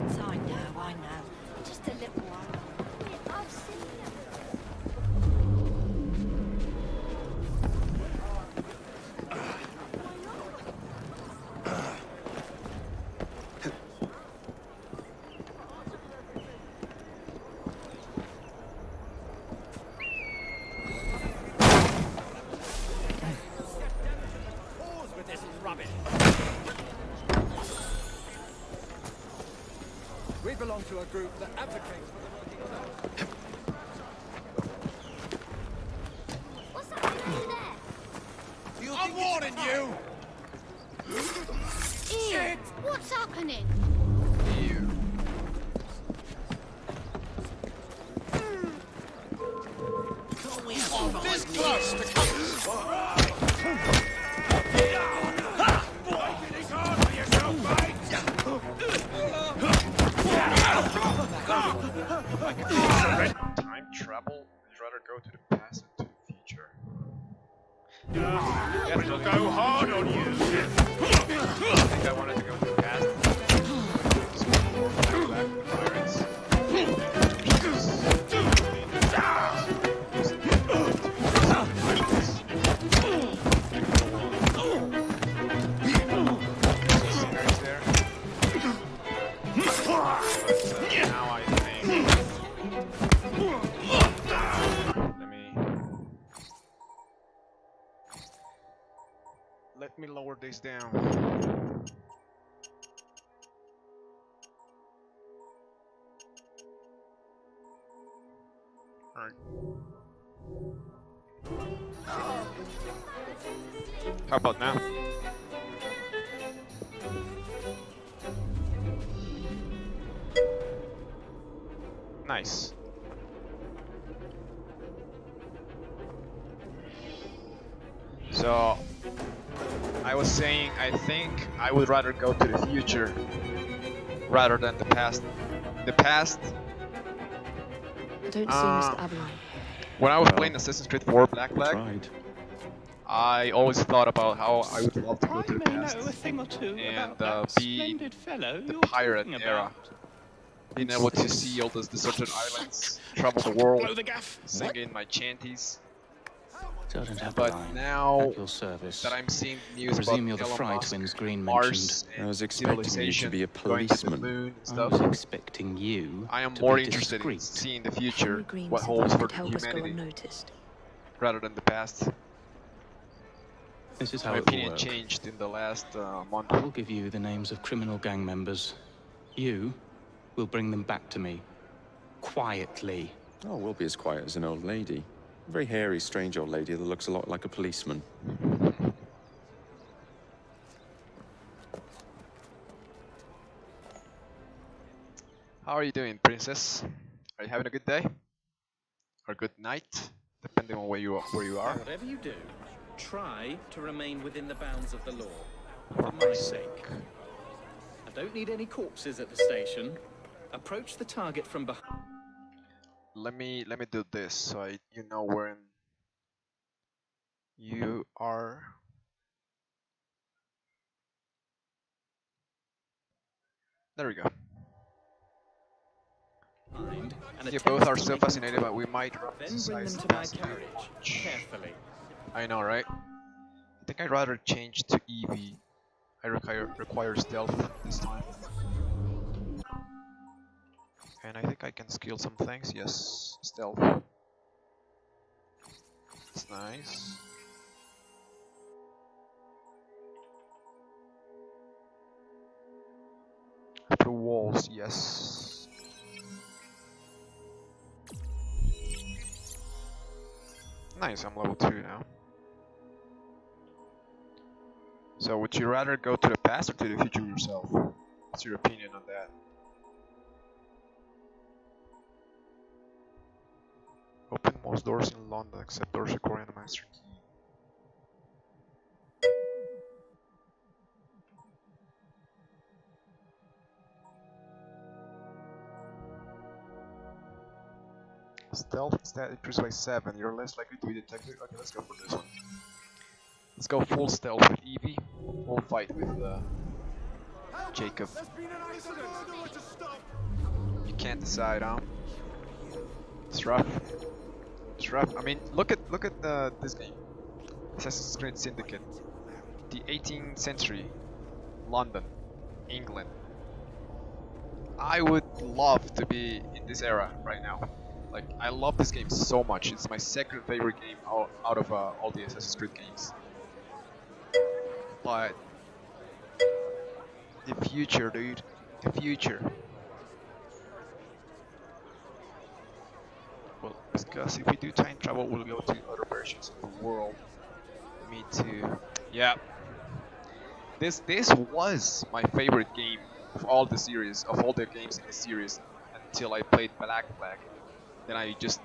I know. Just a little while. I've seen them. We belong to a group that advocates for the working class. What's happening there? I'm warning you! Ian, what's happening? This close to coming! Time travel, I'd rather go to the past than to the future. It'll go hard on you. I think I wanted to go to the past. Pirates. Sinners there. But now I think. Let me lower this down. Alright. How about now? Nice. So I was saying, I think I would rather go to the future rather than the past. The past, I don't see Mr. Avalon. when I was playing Assassin's Creed 4 Black Flag, Tried. I always thought about how I would love to go I to the may past know a thing or two and about that be splendid fellow the you're pirate talking era. about. Being able to see all those deserted islands, travel the world, Blow the gaff. singing my chanties. Sergeant But Avalon, now at your service. that I'm seeing I news about presume you're the Elon Fry Musk, twins Green Mars, mentioned. and I was expecting you to civilization, be a going to the policeman. moon and I was stuff, expecting you I am to more be interested in discreet. seeing the Henry future, Green what said holds that for could help us go humanity, unnoticed. rather than the past. This is how My it will opinion work. changed in the last month. I will give you the names of criminal gang members. You will bring them back to me. Quietly. Oh, we'll be as quiet as an old lady. A very hairy, strange old lady that looks a lot like a policeman. How are you doing, princess? Are you having a good day? Or good night? Depending on where you are. Whatever you do, try to remain within the bounds of the law. For my sake. I don't need any corpses at the station. Approach the target from behind. Let me do this so you know when you are. There we go. And You attempt both are to so make fascinated, them but we might drop Then this bring them size to my fast. carriage, carefully. I know, right? I think I'd rather change to Eevee. I require stealth this time. And I think I can skill some things. Yes, stealth. That's nice. Through walls, yes. Nice, I'm level 2 now. So would you rather go to the past or to the future yourself? What's your opinion on that? Open most doors in London except doors requiring a master key. Stealth stat increased by 7. You're less likely to be detected. Okay, let's go for this one. Let's go full stealth with Eevee. Full fight with Jacob. You can't decide, huh? It's rough. It's rough. I mean, look at this game, Assassin's Creed Syndicate, the 18th century, London, England. I would love to be in this era right now. Like, I love this game so much. It's my second favorite game out of all the Assassin's Creed games. But the future, dude, the future. Well, because if we do time travel, we'll go to other versions of the world. Me too. Yeah. This was my favorite game of all the series, of all the games in the series, until I played Black Flag. Then I just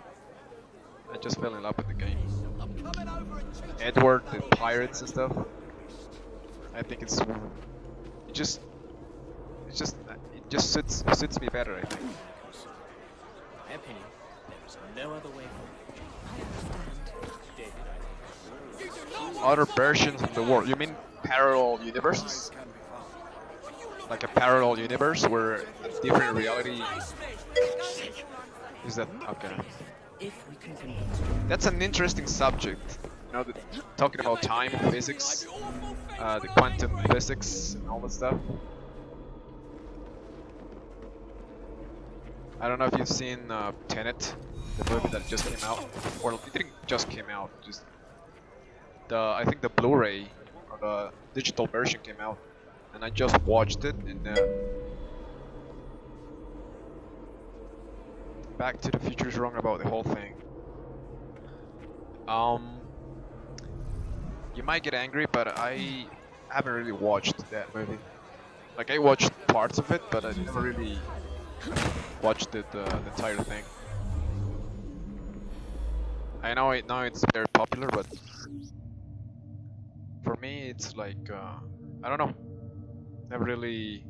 fell in love with the game. Edward, the pirates and stuff. I think it just suits me better, I think. In my opinion, there is no other way forward. Other versions of the world. You mean parallel universes? Like a parallel universe where a different reality. Is that okay? That's an interesting subject. You know, talking about time, physics, the quantum physics, and all that stuff. I don't know if you've seen Tenet, the movie that just came out, or it didn't just came out. Just I think the Blu-ray or the digital version came out, and I just watched it. And Back to the Future is wrong about the whole thing. You might get angry, but I haven't really watched that movie. Like, I watched parts of it, but I never really watched the entire thing. I know it's very popular, but for me it's like I don't know. Never really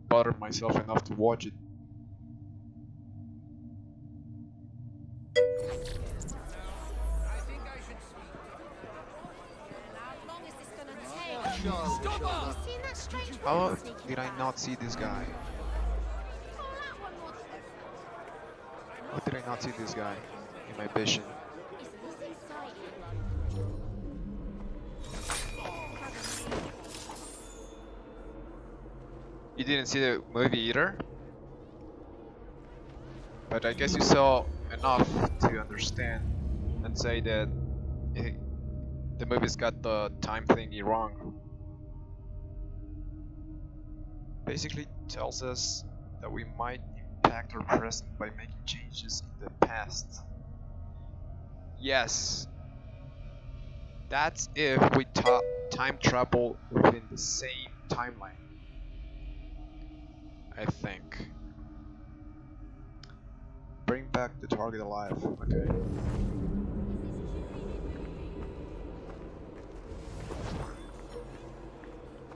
bothered myself enough to watch it. How did I not see this guy? How did I not see this guy in my vision? You didn't see the movie either? But I guess you saw enough to understand and say that the movie's got the time thingy wrong. Basically tells us that we might impact our present by making changes in the past. Yes, that's if we time travel within the same timeline, I think. Bring back the target alive. Okay.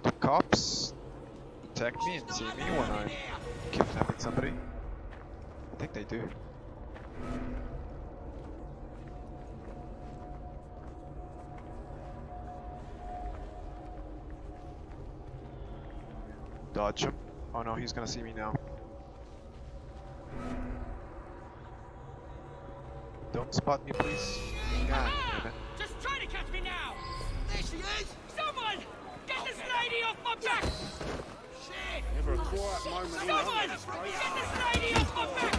The cops detect me and see me when I'm kidnapping somebody. I think they do. Dodge him. Oh no, he's gonna see me now. Don't spot me, please. God damn it. Just try to catch me now! There she is! Someone! Get this lady off my back! Shit! Never a quiet moment in Someone! Get this lady off my back!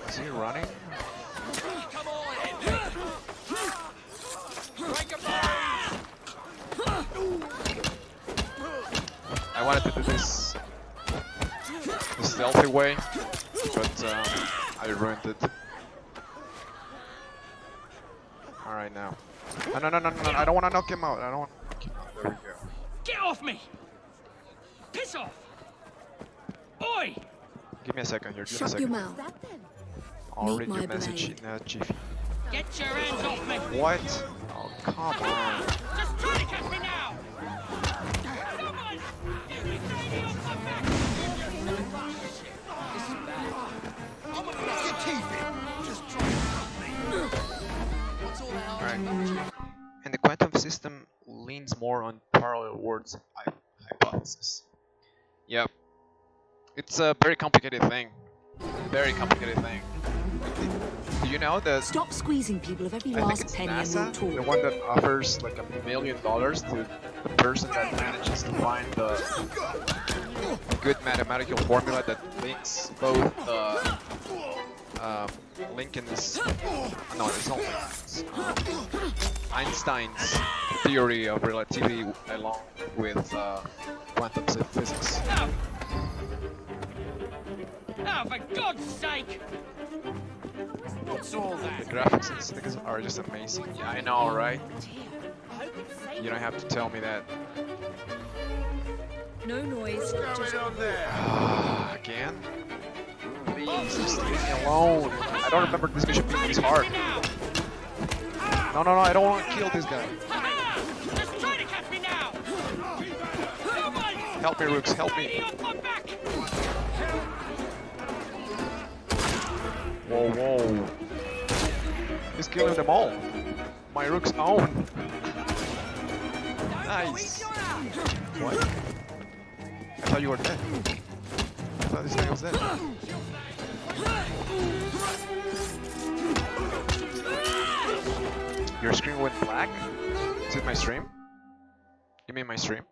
Is he running? Come on! Break him I wanted to do this the stealthy way, but I ruined it. Alright now. No, I don't want to knock him out. I don't want to knock him out. There we go. Get off me! Piss off! Oi! Give me a second here. Give me a Shut second. your mouth. I'll Meet read my your message blade. in a jiffy. Get your hands off me! What? Oh, come on. Just try to catch me now! Someone! Get this lady off my back! I'm gonna knock your teeth in! Just try to help me! What's all that? Alright. quantum system leans more on parallel worlds hypothesis. Yep. It's a very complicated thing. Very complicated thing. Do you know that? Stop squeezing people of every I think last it's penny and NASA, we'll the talk. one that offers like $1 million to the person that manages to find the good mathematical formula that links both Lincoln's, no, it's not Lincoln's, Einstein's theory of relativity along with quantum physics. Oh, for God's sake! What's all that? The graphics in Syndicate are just amazing. Yeah, I know, right? You don't have to tell me that. No noise. Just Again? Please, just leave me alone. I don't remember this mission being this hard. No, I don't want to kill this guy. Just try to catch me now! Someone! Help me, Rooks, help me. Lady off my back! Whoa. He's killing them all. My Rook's own. Nice. What? I thought you were dead. I thought this guy was dead. Your screen went black? Is it my stream? You mean my stream?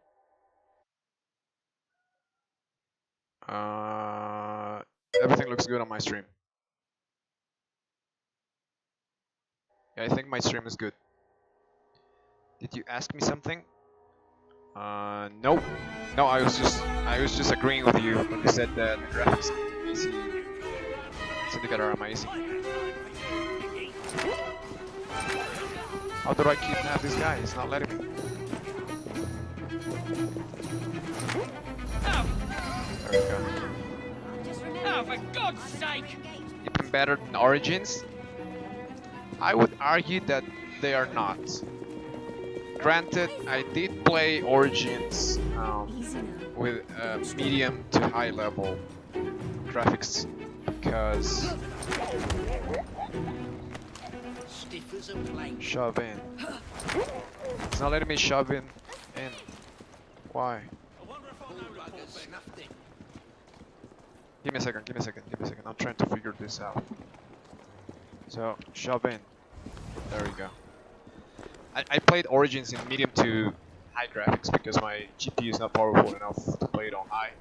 Everything looks good on my stream. Yeah, I think my stream is good. Did you ask me something? Nope. No, I was just agreeing with you when you said that the graphics in PC Syndicate are amazing. How do I kidnap this guy? He's not letting me. Oh, There we go. oh, for God's sake! Even better than Origins? I would argue that they are not. Granted, I did play Origins with medium to high level graphics because shove in. It's not letting me shove in. Why? Give me a second. I'm trying to figure this out. So, shove in. There we go. I played Origins in medium to high graphics because my GPU is not powerful enough to play it on high.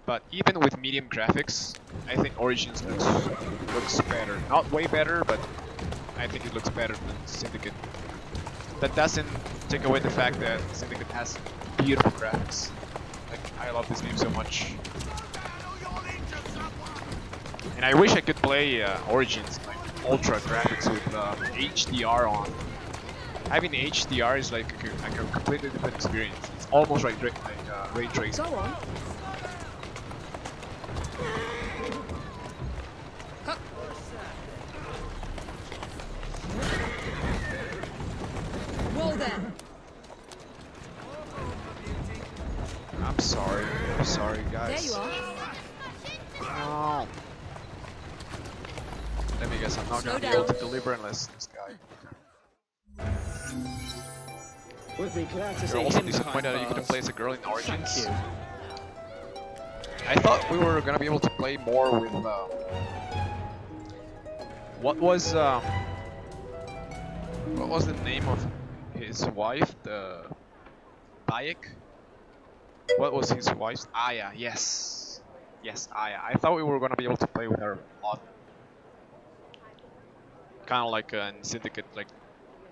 But even with medium graphics, I think Origins looks better. Not way better, but I think it looks better than Syndicate. That doesn't take away the fact that Syndicate has beautiful graphics. Like, I love this game so much. And I wish I could play Origins like ultra graphics with HDR on. Having the HDR is like a completely different experience. It's almost like ray tracing. Go on. Whoa there. I'm sorry guys. There you are. No. Let me guess, I'm not gonna be able to deliver unless this guy. Would be glad to You're see also him disappointed that you behind couldn't bars. play as a girl in Origins. Thank you. I thought we were gonna be able to play more with what was the name of his wife? The Bayek? What was his wife's? Aya, yes, Aya. I thought we were gonna be able to play with her a lot. Kind of like in Syndicate, like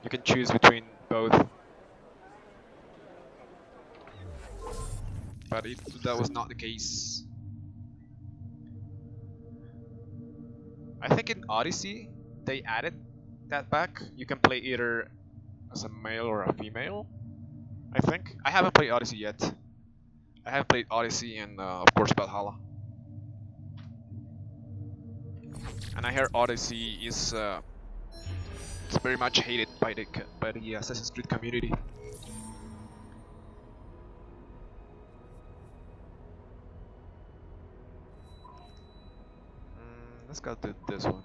you can choose between both. But that was not the case. I think in Odyssey they added that back. You can play either as a male or a female. I think. I haven't played Odyssey yet. I have played Odyssey and of course Valhalla. And I hear Odyssey is it's very much hated by the Assassin's Creed community. Let's go to this one.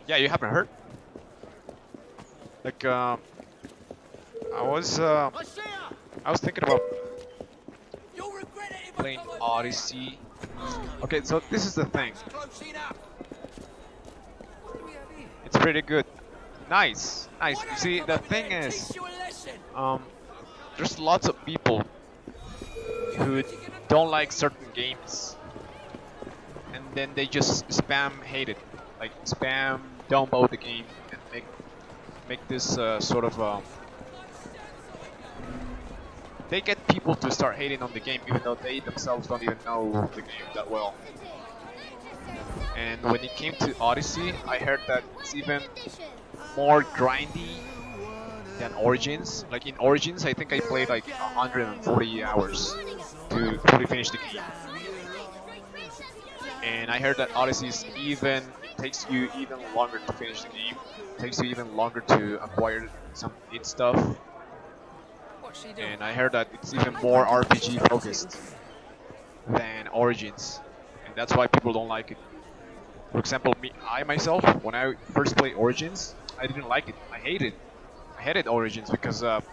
Yeah, you haven't heard? Like, I was thinking about You'll regret it if playing I come over Odyssey. Okay, so this is the thing. there. Close enough. What do we have here? It's pretty good. Nice, nice. Why You don't I see, come the over there thing and is, teach you a lesson? there's lots of people who don't like certain games, and then they just spam hate it, like spam download the game and make this sort of they get people to start hating on the game even though they themselves don't even know the game that well. And when it came to Odyssey, I heard that it's even more grindy than Origins. Like in Origins, I think I played like 140 hours to fully finish the game. And I heard that Odyssey is even takes you even longer to finish the game. Takes you even longer to acquire some neat stuff. What's she doing? And I heard that it's even more RPG focused than Origins, and that's why people don't like it. For example, I myself, when I first played Origins, I didn't like it. I hated Origins because of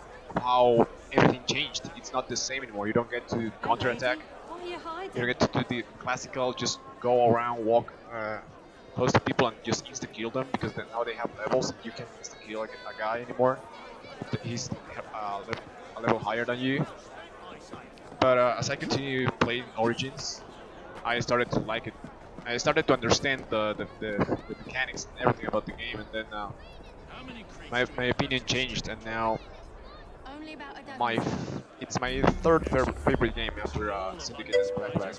how everything changed. It's not the same anymore. You don't get to counterattack. Why are you hiding? You don't get to do the classical, just go around, walk close to people and just insta kill them, because then now they have levels and you can't insta kill like a guy anymore. He's a level higher than you. But as I continue playing Origins, I started to like it. I started to understand the mechanics and everything about the game, and then my opinion changed, and now Only about a dozen. it's my third favorite game after Syndicate and Black Flag.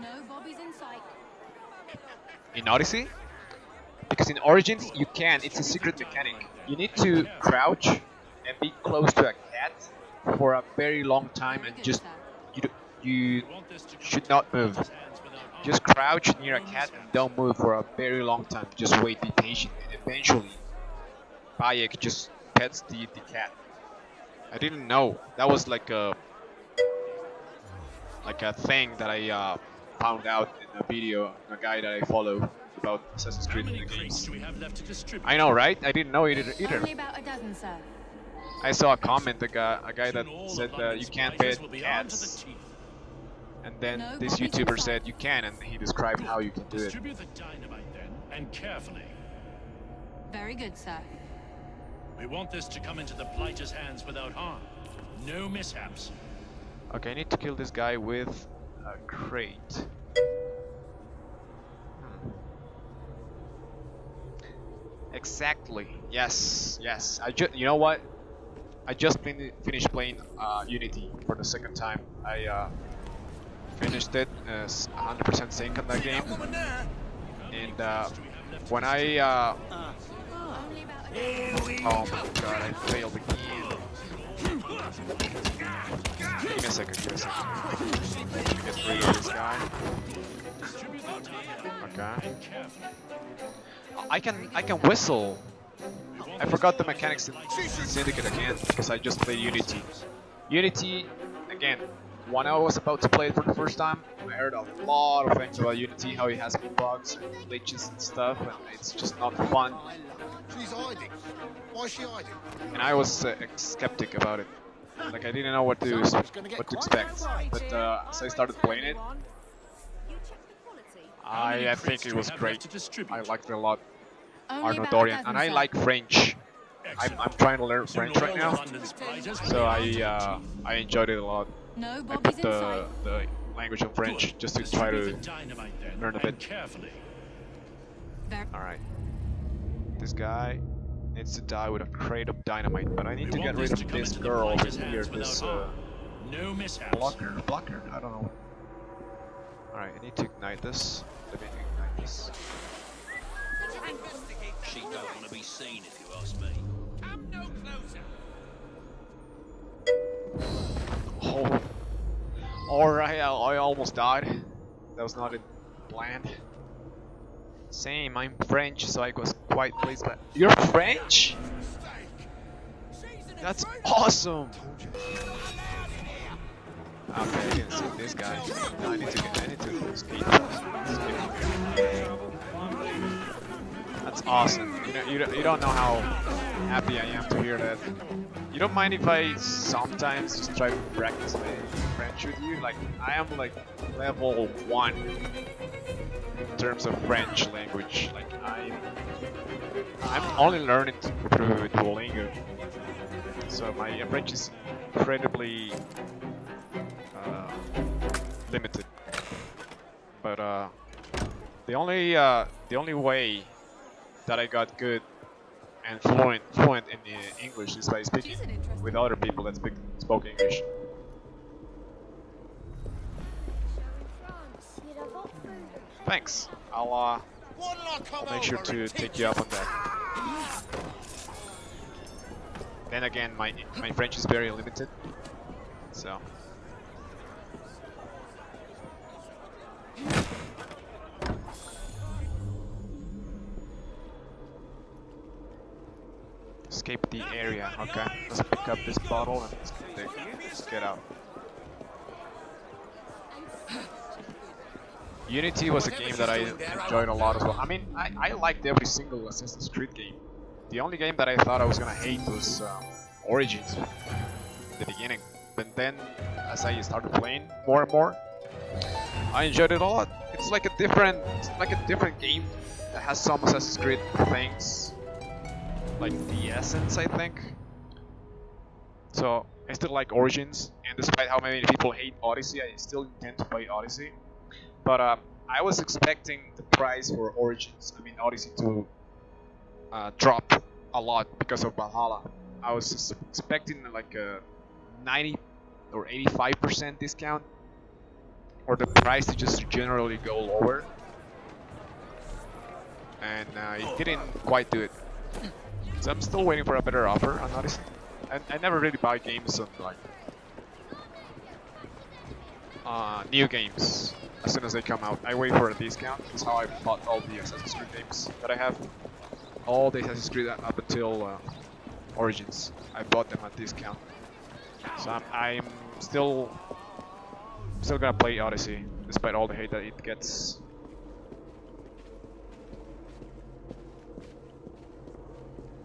No Bobby's in sight. In Odyssey, because in Origins it's a secret mechanic. You need to crouch and be close to a cat for a very long time, and just you should not move. Just crouch near a cat and don't move for a very long time. Just wait, be patient, and eventually Bayek just pets the cat. I didn't know that was like a thing that I found out in a video, a guy that I follow about Assassin's Creed in the games. I know, right? I didn't know it either. Only about a dozen, sir. I saw a comment, a guy that said you can't pet cats, and then this YouTuber said you can, and he described how you can do it. Distribute the dynamite then, and carefully. Very good, sir. We want this to come into the blighter's hands without harm. No mishaps. Okay, I need to kill this guy with a crate. Exactly. Yes. You know what? I just finished playing Unity for the second time. I finished it 100% sync on that game, and when I Only about a dozen. oh my god, I failed again. Give me a second. Get rid of this guy. Okay. I can whistle. I forgot the mechanics in Syndicate again because I just played Unity. Unity, again, when I was about to play it for the first time, I heard a lot of things about Unity, how it has bugs and glitches and stuff, and it's just not fun. She's hiding. Why is she hiding? And I was skeptic about it. Like I didn't know what to expect. But as I started playing it, You check the quality. I think it was great. I liked it a lot. Only Arno about a Dorian, dozen, and I sir. like French. I'm trying to learn French right now, so I enjoyed it a lot. No I Bobby's put in sight. the language of French just to try to learn a bit. Carefully. All right, this guy needs to die with a crate of dynamite, but I need to get rid of this girl over here. This No mishaps. blocker. I don't know. All right, I need to ignite this. Let me ignite this. She don't want to be seen, if you ask me. Come no closer. Oh, alright, I almost died. That was not planned. Same, I'm French, so I was quite pleased. But you're French? That's awesome. Okay, I didn't see this guy. No, I need to escape. Awesome. You don't know how happy I am to hear that. You don't mind if I sometimes just try to practice my French with you? Like, I am like level 1 in terms of French language. Like, I'm only learning through Duolingo. So my French is incredibly limited. But the only way that I got good and fluent in the English is by speaking with other people that spoke English. Thanks. I'll make sure to take you up on that. Then again, my French is very limited, so. Escape the area. Okay, let's pick up this bottle and let's get out. Unity was a game that I enjoyed a lot as well. I mean, I liked every single Assassin's Creed game. The only game that I thought I was gonna hate was Origins in the beginning. But then, as I started playing more and more, I enjoyed it a lot. It's like a different game that has some Assassin's Creed things, like the essence, I think. So I still like Origins, and despite how many people hate Odyssey, I still intend to play Odyssey. But I was expecting the price for Origins, Odyssey, to drop a lot because of Valhalla. I was just expecting like a 90 or 85% discount, or the price to just generally go lower, and it didn't quite do it. So I'm still waiting for a better offer on Odyssey. And I never really buy games on like new games as soon as they come out. I wait for a discount. That's how I bought all the Assassin's Creed games that I have. All the Assassin's Creed up until Origins, I bought them at discount. So I'm still gonna play Odyssey, despite all the hate that it gets.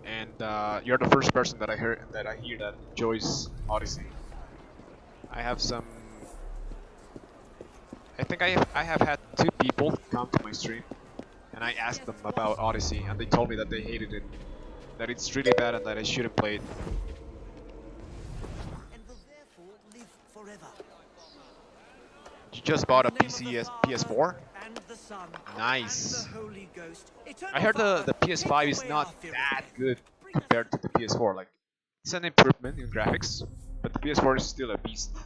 And you're the first person that I hear that enjoys Odyssey. I have some. I think I have had 2 people come to my stream, and I asked them about Odyssey, and they told me that they hated it, that it's really bad, and that I shouldn't play it. You just bought a PS4? Nice. I heard the PS5 is not that good compared to the PS4. Like, it's an improvement in graphics, but the PS4 is still a beast.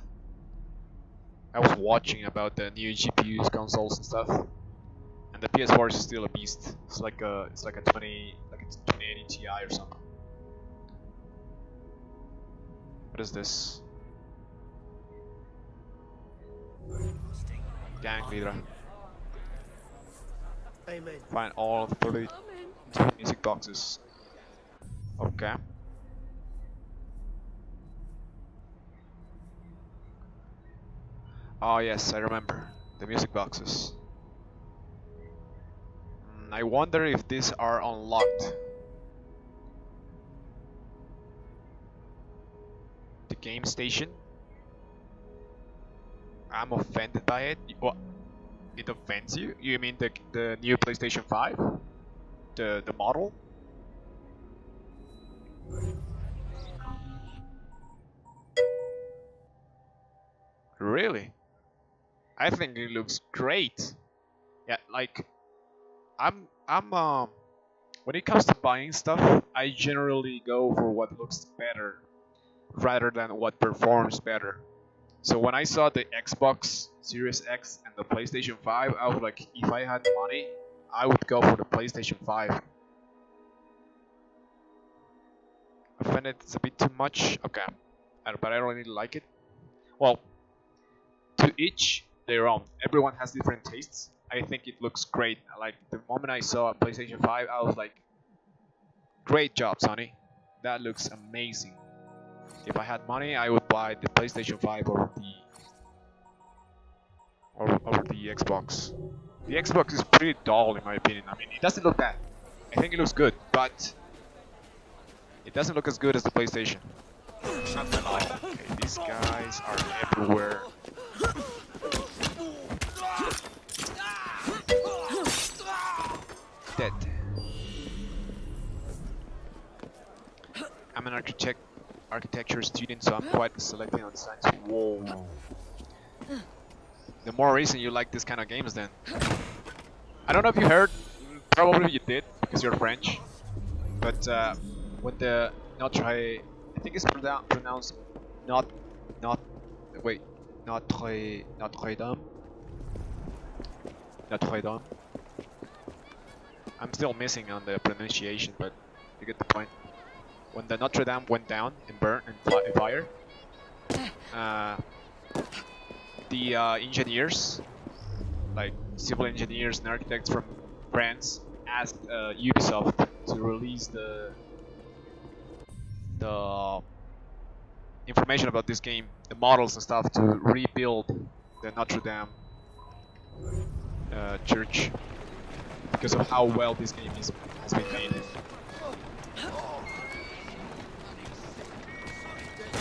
I was watching about the new GPUs, consoles, and stuff, and the PS4 is still a beast. It's like a 2080 Ti or something. What is this? Gang leader. Amen. Find all 30 music boxes. Okay. Oh yes, I remember. The music boxes. I wonder if these are unlocked. The game station? I'm offended by it. What? It offends you? You mean the new PlayStation 5? The model? Really? I think it looks great. Yeah, like I'm when it comes to buying stuff, I generally go for what looks better rather than what performs better. So when I saw the Xbox Series X and the PlayStation 5, I was like, if I had money, I would go for the PlayStation 5. Offended, it's a bit too much. Okay, but I don't really like it. Well, to each their own. Everyone has different tastes. I think it looks great. Like, the moment I saw a PlayStation 5, I was like, great job, Sony. That looks amazing. If I had money, I would buy the PlayStation 5 over the Xbox. The Xbox is pretty dull in my opinion. I mean, it doesn't look bad. I I think it looks good, but it doesn't look as good as the PlayStation. Okay, these guys are everywhere. Dead. I'm an architecture student, so I'm quite selective on designs. Whoa. The more reason you like this kind of games then. I don't know if you heard, probably you did, because you're French. But when the Notre, I think it's pronounced Notre Dame. Notre Dame. I'm still missing on the pronunciation, but you get the point. When the Notre Dame went down and burned and fire, the engineers, like civil engineers and architects from France, asked Ubisoft to release the information about this game, the models and stuff, to rebuild the Notre Dame church, because of how well this game has been made.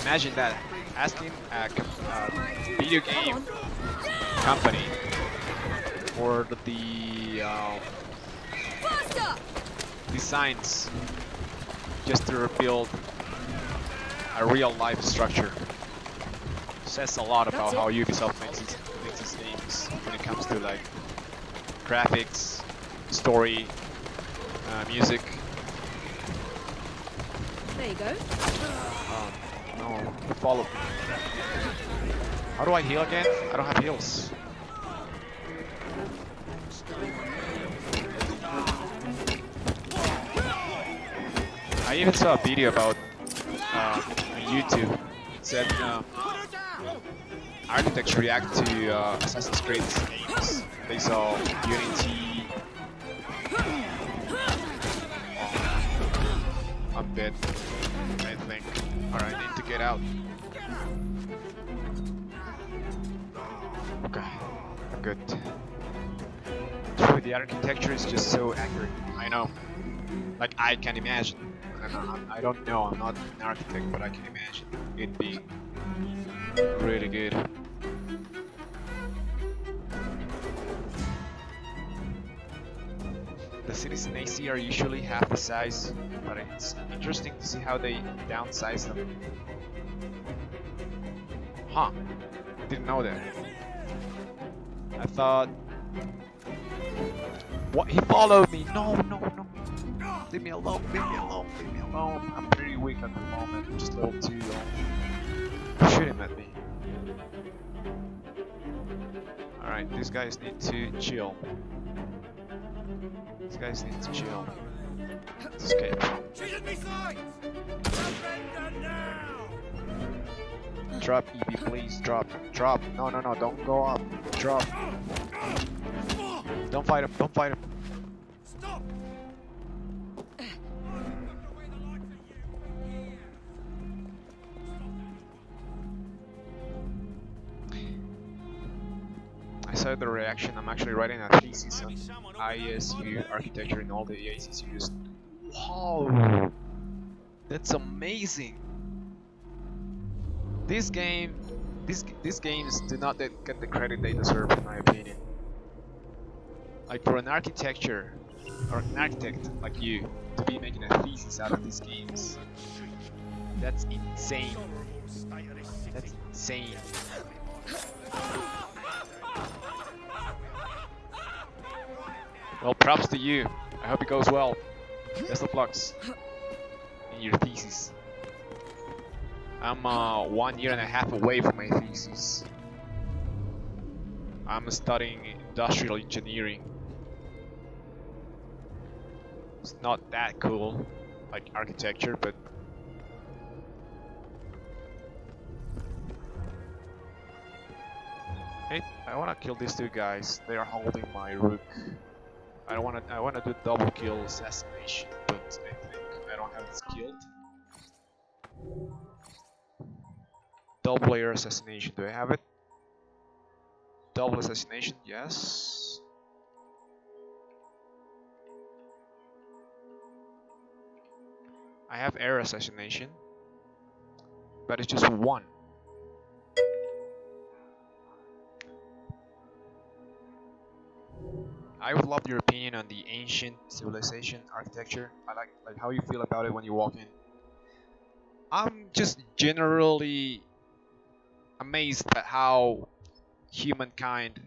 Imagine that, asking a video game company for the designs just to rebuild a real life structure. Says a lot about how Ubisoft makes its games when it comes to like graphics, story, music. There you go. No, follow me. How do I heal again? I don't have heals. I even saw a video about on YouTube. It said architects react to Assassin's Creed games. They saw Unity. I'm dead, I think. Alright, I need to get out. Okay, I'm good. The architecture is just so accurate. I know. Like, I can imagine. I don't know, I'm not an architect, but I can imagine it being really good. The cities in AC are usually half the size, but it's interesting to see how they downsize them. Huh, I didn't know that. I thought... What? He followed me! No, no, no! Leave me alone, leave me alone, leave me alone. I'm pretty weak at the moment, I'm just level 2 though. Shoot him at me. Alright, these guys need to chill. These guys need to chill. Let's escape. Drop, EB, please, drop, drop. No, no, no, don't go up. Drop. Don't fight him, don't fight him. Stop! I saw the reaction. I'm actually writing a thesis on ISU architecture in all the AAC series. Wow, that's amazing. These games do not get the credit they deserve, in my opinion. Like, for an architecture or an architect like you to be making a thesis out of these games, that's insane. That's insane. Well, props to you. I hope it goes well. Best of lucks in your thesis. I'm 1.5 years away from my thesis. I'm studying industrial engineering. It's not that cool, like architecture, but hey, I wanna kill these two guys. They are holding my rook. I wanna do double kill assassination, but I think I don't have it skilled. Double layer assassination, do I have it? Double assassination, yes. I have air assassination, but it's just one. I would love your opinion on the ancient civilization architecture. I like how you feel about it when you walk in. I'm just generally amazed at how humankind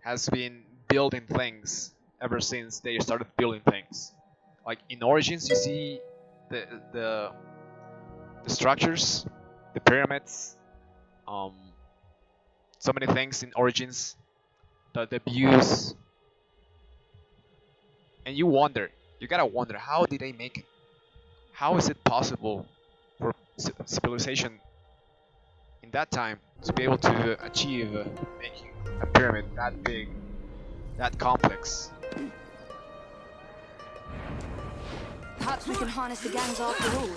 has been building things ever since they started building things. Like in Origins, you see the structures, the pyramids, so many things in Origins, the views, and you gotta wonder, how did they make it? How is it possible for civilization in that time to be able to achieve making a pyramid that big, that complex? Perhaps we can harness the gangs after all.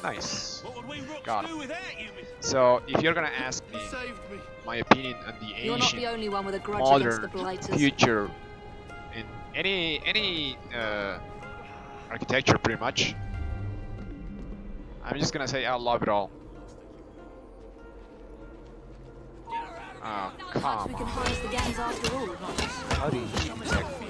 Nice. What would we rooks Got it. do without you, Mr. So if you're gonna ask me my opinion on the You're not the ancient, only one with a grudge against the modern, blighters. future in any architecture, pretty much, I'm just gonna say I love it all. Oh, Perhaps come we can on. harness the gangs after all. How do you protect me?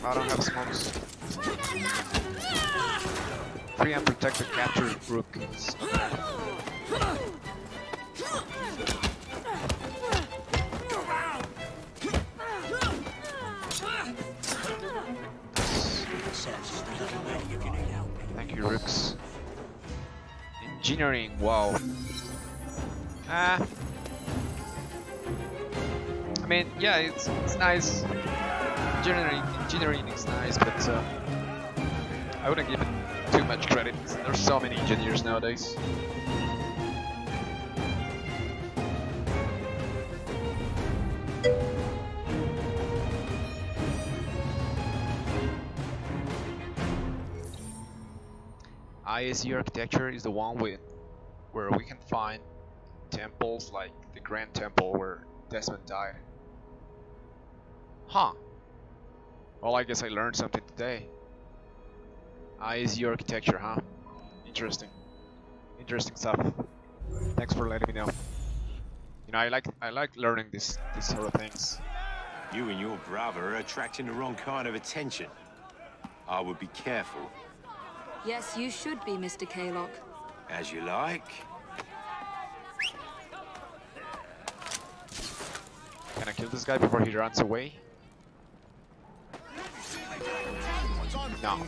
I don't have smokes. Free and protected captured rookies. Thank you, Rooks. Engineering, wow. I mean, yeah, it's nice. Engineering is nice, but I wouldn't give it too much credit. There's so many engineers nowadays. ISE architecture is the one where we can find temples like the Grand Temple where Desmond died. Huh. Well, I guess I learned something today. ISE architecture, huh? Interesting. Interesting stuff. Thanks for letting me know. You know, I like learning these sort of things. You and your brother are attracting the wrong kind of attention. I would be careful. Yes, you should be, Mr. Kaylock. As you like. Can I kill this guy before he runs away? No.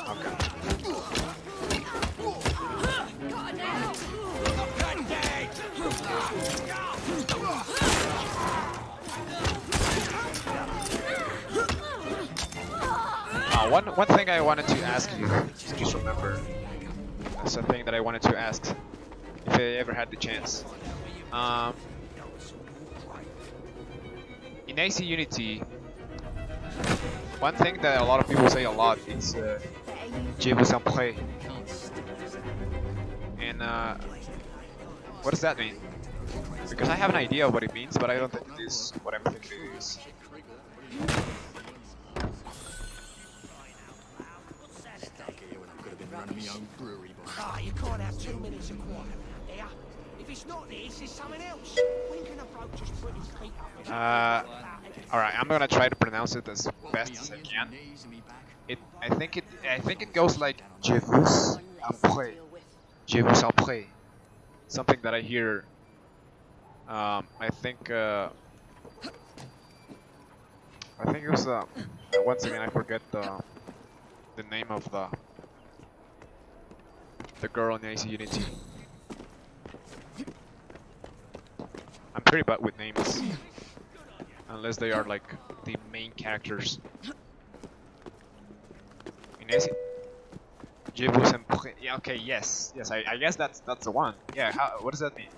Okay. One thing I wanted to ask you, just remember, that's a thing that I wanted to ask, if I ever had the chance. In AC Unity, one thing that a lot of people say a lot is Je vous en prie. And what does that mean? Because I have an idea of what it means, but I don't think it is what I'm thinking it is. Ah, you can't have 2 minutes of quiet around here. If it's not this, it's something else. When can a bloke just put his feet up? Alright, I'm gonna try to pronounce it as best as I can. I think it goes like Je vous en prie. Je vous en prie. Something that I hear. I think it was once again I forget the name of the girl in AC Unity. I'm pretty bad with names, unless they are like the main characters. In AC, Je vous en prie. Yeah, okay, yes, I guess that's the one. Yeah, what does that mean?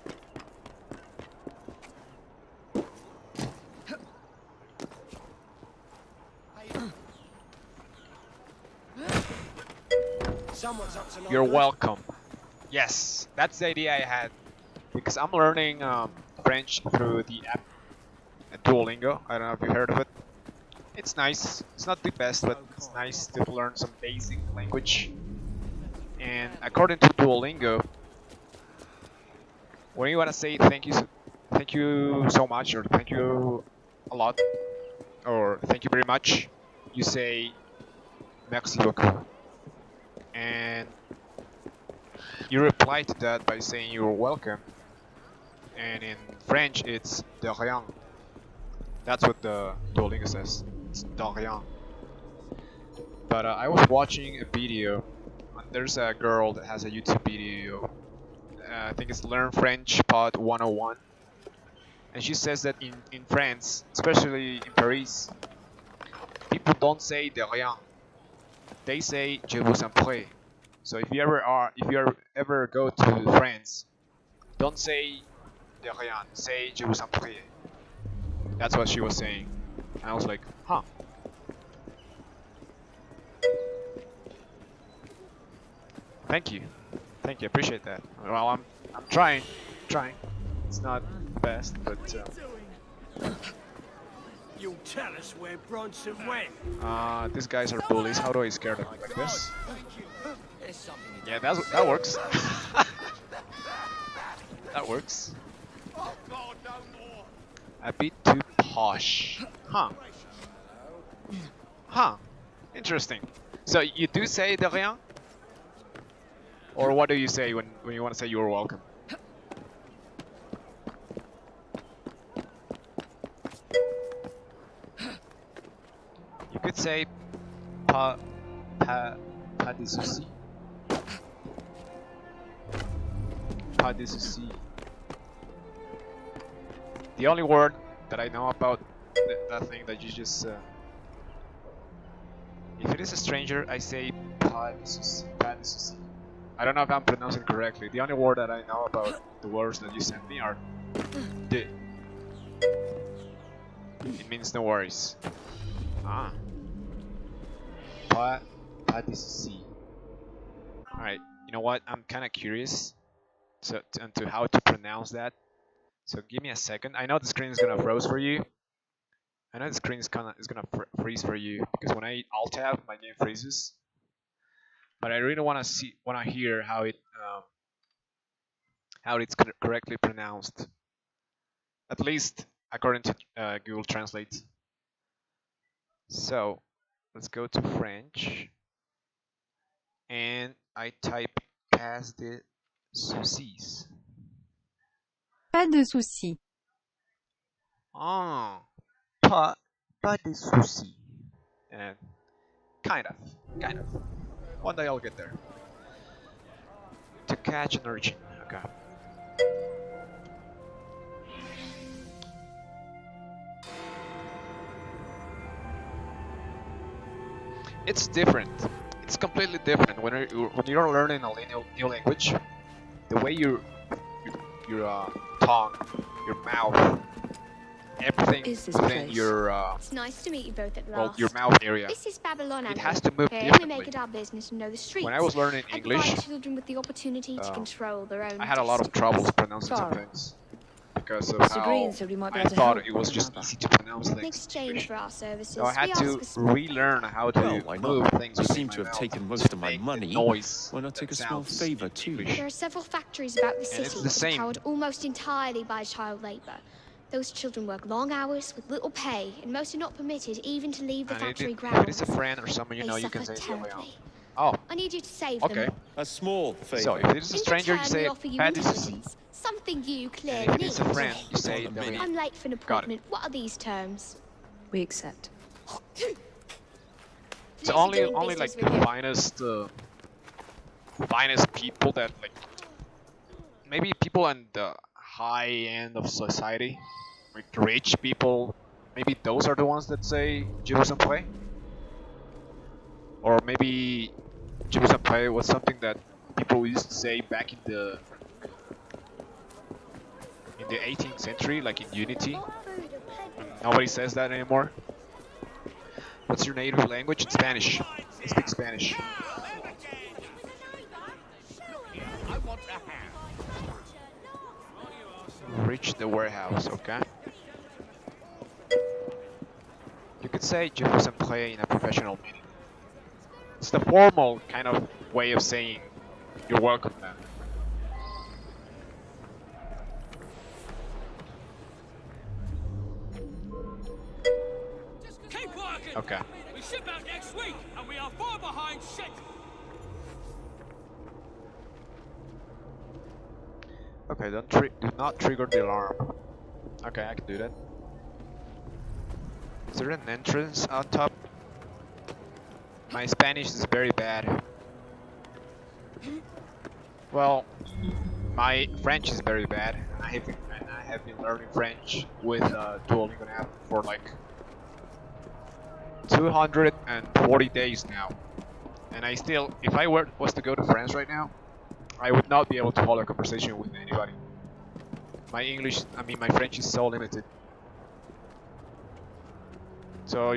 Someone's up to no You're good. welcome. Yes, that's the idea I had. because I'm learning French through the app Duolingo. I don't know if you heard of it. It's nice. It's not the best, but it's nice to learn some basic language. And according to Duolingo, when you want to say thank you so much, or thank you a lot, or thank you very much, you say merci beaucoup. And you reply to that by saying you're welcome. And in French, it's de rien. That's what the Duolingo says. It's de rien. But I was watching a video. There's a girl that has a YouTube video. I think it's Learn French Pod 101. And she says that in France, especially in Paris, people don't say de rien. They say je vous en prie. So if you ever go to France, don't say de rien. Say je vous en prie. That's what she was saying. And I was like, huh. Thank you, appreciate that. Well, I'm trying. It's not the best, but You'll tell us where Bronson went. these guys are bullies. How do I scare them like this? Yeah, that works. That works. A bit too posh, huh? Interesting. So you do say de rien? Or what do you say when you want to say you're welcome? You could say pas de souci. Pas de souci. The only word that I know about that thing that you just if it is a stranger, I say pas de souci. Pas de souci. I don't know if I'm pronouncing it correctly. The only word that I know about the words that you sent me are de. It means no worries. Ah. Pas de souci. Alright, you know what? I'm kind of curious to how to pronounce that. So give me a second. I know the screen is gonna freeze for you. I know the screen is gonna freeze for you because when I hit Alt Tab, my game freezes. But I really want to hear how it's correctly pronounced. At least according to Google Translate. So let's go to French, and I type pas de soucis. Pas de soucis. Ah, pas de soucis. And kind of. One day I'll get there. To catch an urchin. Okay. It's different. It's completely different when you're learning a new language. The way your tongue, your mouth, everything within your It's nice to meet you both at last. well, your mouth area. This is Babylon. It has to move Here we differently. make it our business to know the streets. When I was learning and English, provide children with the opportunity to control their own I had a lot of destinies. troubles pronouncing some Sorry. things because of Disagree, how and so we might be I able to thought help it was one just another. easy to pronounce In things. exchange for our services, So I had we to ask a small relearn how to Well, why not? move things You within seem my to have mouth taken most to of my make the money. noise Why not that take a small sounds favour in too? English. There are several factories about the And city it's the that are same. powered almost entirely by child labour. Those children work long hours with little pay, and most are not permitted even to leave the And factory if grounds. it is a friend or someone you They know, you suffer can say terribly. oh, I need you to save okay. them. A small favour. So if it is a In stranger, you return, say we offer you pas de soucis. intelligence, something you And clearly if it need. is a friend, you say Not a de rien. minute. I'm late for an Got it. appointment. What are these terms? We accept. It's Pleasure only doing like business the with you. finest people that like maybe people on the high end of society, like rich people. Maybe those are the ones that say "Je vous en prie," or maybe "Je vous en prie" was something that people used to say back in the 18th century, like in Unity. Nobody says that anymore. What's your native language? It's Spanish. I speak Spanish. I want a hand. reach the warehouse, okay? You could say Jefferson play in a professional meeting. It's the formal kind of way of saying you're welcome now. Keep working! Okay. We ship out next week, and we are far behind shit! Okay, do not trigger the alarm. Okay, I can do that. Is there an entrance on top? My Spanish is very bad. Well, my French is very bad. I have been learning French with Duolingo now for like 240 days now. And I still, if I was to go to France right now, I would not be able to hold a conversation with anybody. My French is so limited. So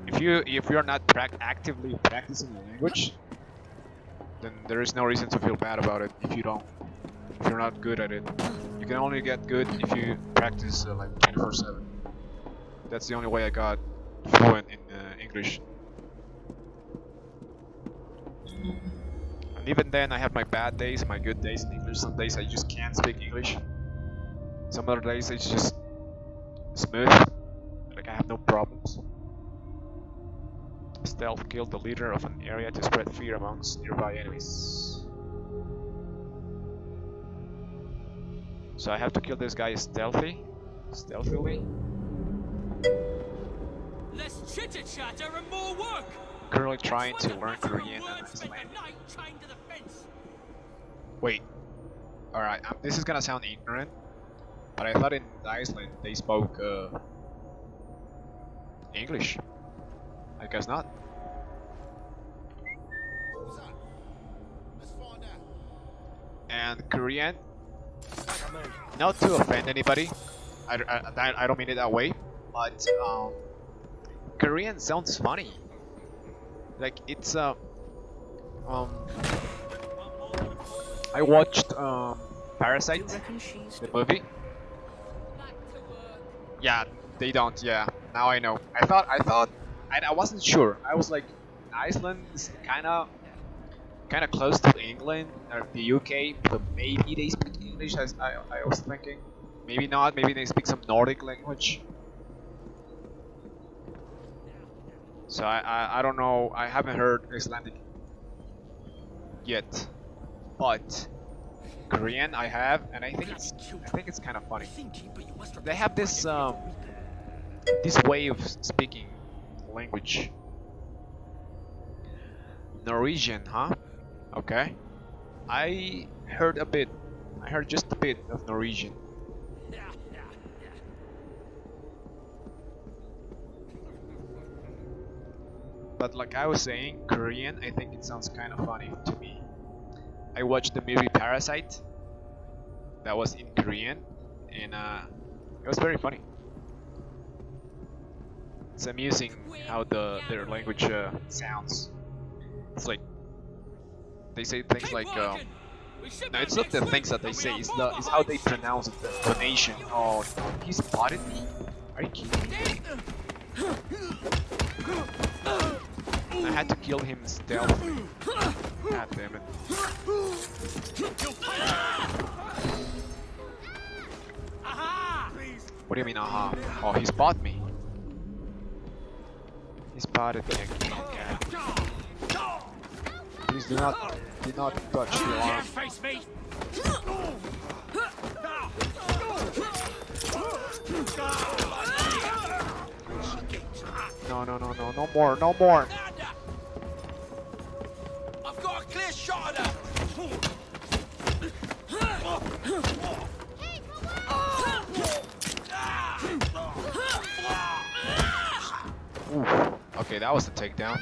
if you're not actively practicing the language, then there is no reason to feel bad about it. If you're not good at it, you can only get good if you practice like 24/7. That's the only way I got fluent in English. And even then, I have my bad days, my good days in English. Some days I just can't speak English. Some other days it's just smooth, like I have no problems. Stealth killed the leader of an area to spread fear amongst nearby enemies. So I have to kill this guy stealthily. Less chitter-chatter and more work! Currently trying to learn Korean and Icelandic. Wait. Alright, this is gonna sound ignorant, but I thought in Iceland they spoke English. I guess not. What was that? Let's find out. And Korean, not to offend anybody, I don't mean it that way, but Korean sounds funny. Like it's I watched Parasite, the movie. Yeah, they don't. Yeah, now I know. I wasn't sure. I was like, Iceland is kind of close to England or the UK, but maybe they speak English. As I was thinking, maybe not. Maybe they speak some Nordic language. So I don't know. I haven't heard Icelandic yet, but Korean I have, and I think it's kind of funny. They have this way of speaking language. Norwegian, huh? Okay. I heard just a bit of Norwegian. But like I was saying, Korean, I think it sounds kind of funny to me. I watched the movie Parasite. That was in Korean, and it was very funny. It's amusing how their language sounds. It's like they say things like no, it's not the things that they say. It's how they pronounce it, the intonation. Oh no, he spotted me. Are you kidding me? I had to kill him stealthily. God damn it. What do you mean, aha? Oh, he spotted me. He spotted me again. God. Please do not touch the alarm. No more. I've got a clear shot at her! Oof. Okay, that was the takedown.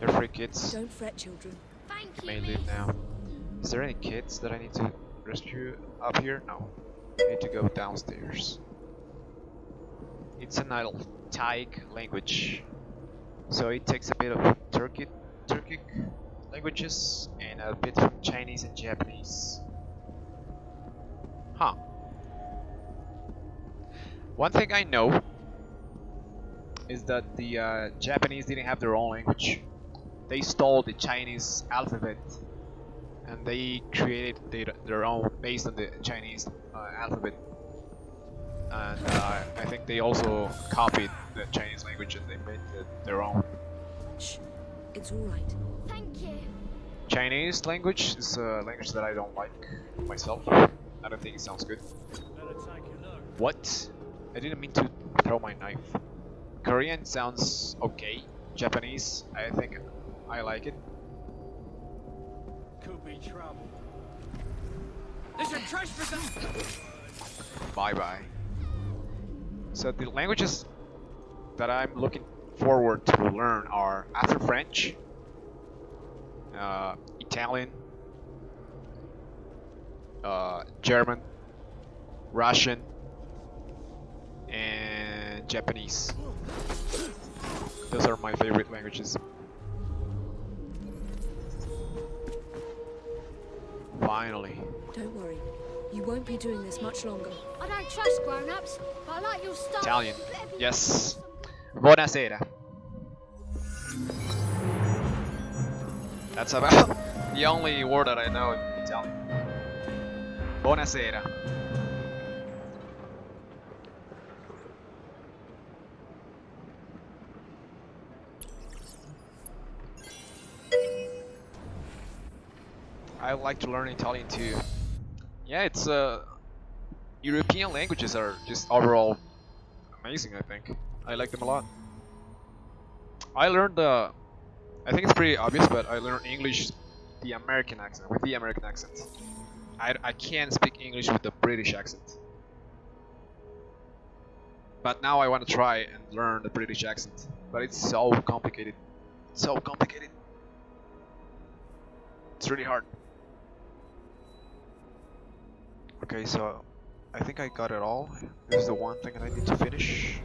They're free kids. Don't fret, children. Thank you, May miss. leave now. Is there any kids that I need to rescue up here? No. I need to go downstairs. It's an Altai language, so it takes a bit of Turkic languages and and a bit from Chinese and Japanese. Huh. One thing I know is that the Japanese didn't have their own language. They stole the Chinese alphabet and they created their own based on the Chinese alphabet. And I think they also copied the Chinese language and they made their own. Shh. It's all right. Thank you. Chinese language is a language that I don't like myself. I don't think it sounds good. What? I didn't mean to throw my knife. Korean sounds okay. Japanese, I think I like it. Could be trouble. Listen, trespassers! Bye bye. So the languages that I'm looking forward to learn are after French, Italian, German, Russian, and Japanese. Those are my favorite languages. Finally. Don't worry. You won't be doing this much longer. I don't trust grown-ups, but I like your style. Italian. Yes. Buonasera. That's about the only word that I know in Italian. Buonasera. I like to learn Italian too. Yeah, it's European languages are just overall amazing, I think. I like them a lot. I learned I think it's pretty obvious, but I learned English with the American accent. I can't speak English with the British accent. But now I want to try and learn the British accent. But it's so complicated. So complicated. It's really hard. Okay, so I think I got it all. This is the one thing that I need to finish.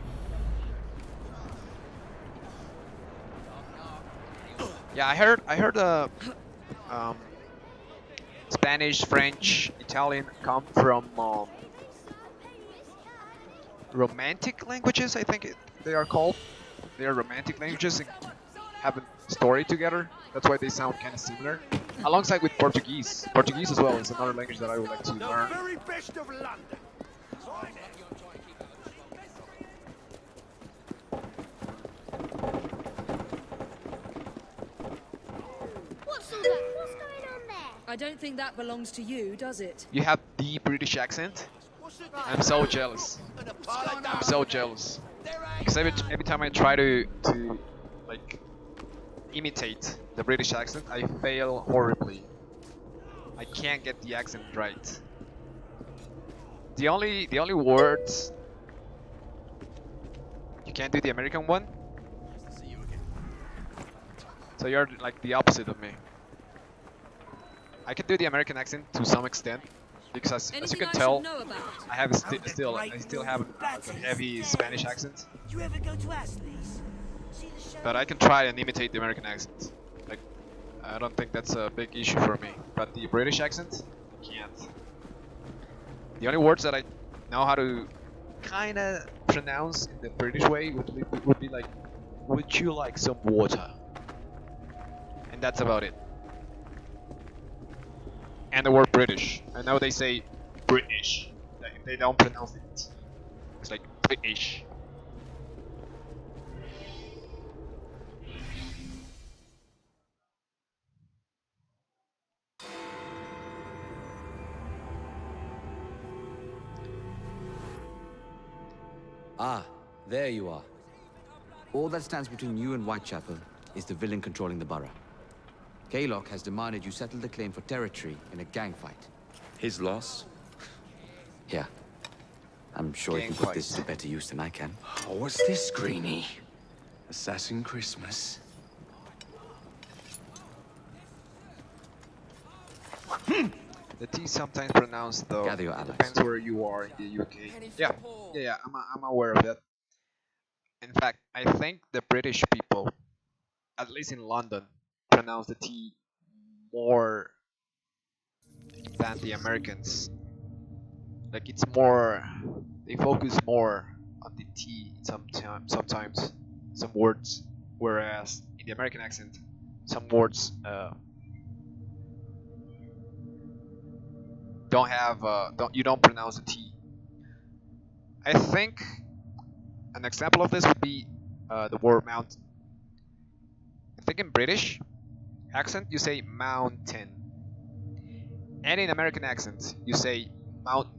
Yeah, I heard Spanish, French, Italian come from romantic languages, I think they are called. They are romantic languages and have a story together. That's why they sound kind of similar. Alongside with Portuguese. Portuguese as well is another language that I would like to learn. The very best of London. What's all that? What's going on there? I don't think that belongs to you, does it? You have the British accent. I'm so jealous. I'm so jealous. Because every time I try to like imitate the British accent, I fail horribly. I can't get the accent right. The only words you can't do the American one. So you're like the opposite of me. I can do the American accent to some extent because as you can tell, I have still have a heavy Spanish accent. You ever go to Astley's? See the show? But I can try and imitate the American accent. Like, I don't think that's a big issue for me. But the British accent, I can't. The only words that I know how to kind of pronounce in the British way would be like, would you like some water? And that's about it. And the word British. I know they say British. They don't pronounce it. It's like British. Ah, there you are. All that stands between you and Whitechapel is the villain controlling the borough. Kaylock has demanded you settle the claim for territory in a gang fight. His loss? Yeah. I'm sure he can put this to better use than I can. Oh, what's this, Greenie? Assassin Christmas? The T sometimes pronounced though. Gather your allies. Depends where you are in the UK. Yeah. I'm aware of that. In fact, I think the British people, at least in London, pronounce the T more than the Americans. Like it's more, they focus more on the T sometimes some words, whereas in the American accent, some words don't have you don't pronounce the T. I think an example of this would be the word mountain. I think in British accent you say mountain, and in American accent you say mountain.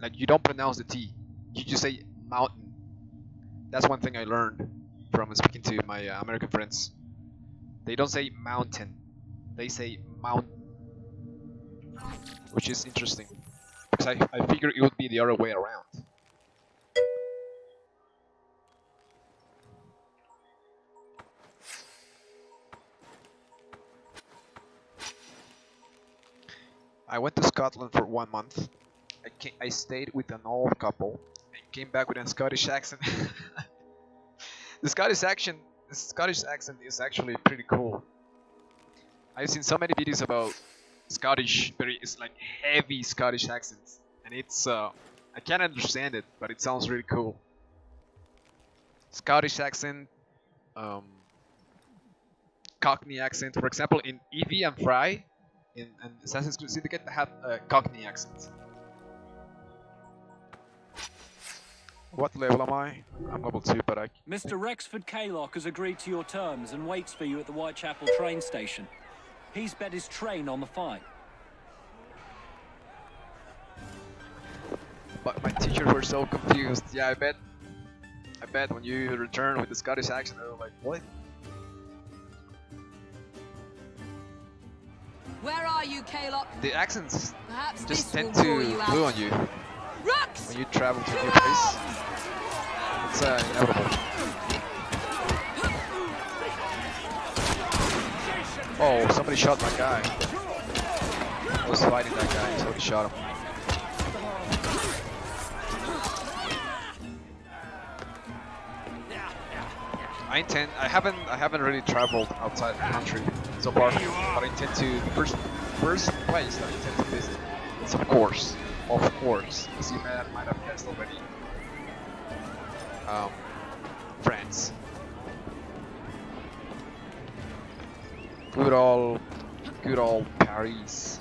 Like you don't pronounce the T, you just say mountain. That's one thing I learned from speaking to my American friends. They don't say mountain, they say mountain, which is interesting because I figured it would be the other way around. I went to Scotland for 1 month. I stayed with an old couple and came back with a Scottish accent. The Scottish accent is actually pretty cool. I've seen so many videos about Scottish, it's like heavy Scottish accents, and it's I can't understand it, but it sounds really cool. Scottish accent, Cockney accent. For example, in Evie and Fry, in Assassin's Creed Syndicate, they have Cockney accents. What level am I? I'm level 2, but I... Mr. Rexford Kaylock has agreed to your terms and waits for you at the Whitechapel train station. He's bet his train on the fight. But my teachers were so confused. Yeah, I bet when you return with the Scottish accent, they were like, what? Where are you, Kaylock? The accents Perhaps just this tend will to draw you out. glue on you Rux! when you travel to a new place. It's inevitable. Oh, somebody shot my guy. I was fighting that guy, somebody shot him. I haven't really traveled outside the country so far, but I intend to. The first place that I intend to visit is, of course, as you might have guessed already, France. Good old Paris.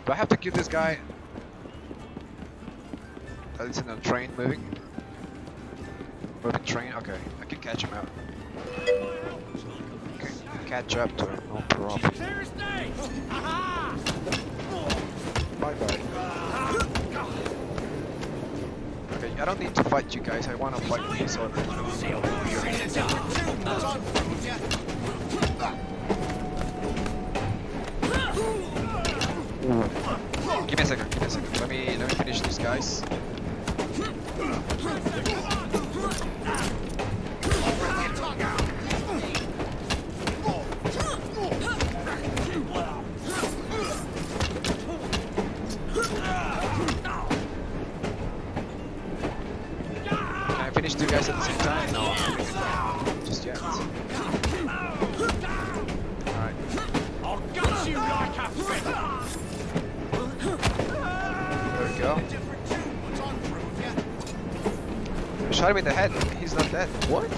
Do I have to kill this guy? That is in a train moving train. Okay, I can catch him out. Okay, catch up to him, no problem. Bye bye. Okay, I don't need to fight you guys. I want to fight these others. Give me a second. Let me finish these guys. Can I finish two guys at the same time? No, just yet. Alright. I'll gut you like a feather. There we go. I shot him in the head. He's not dead. What?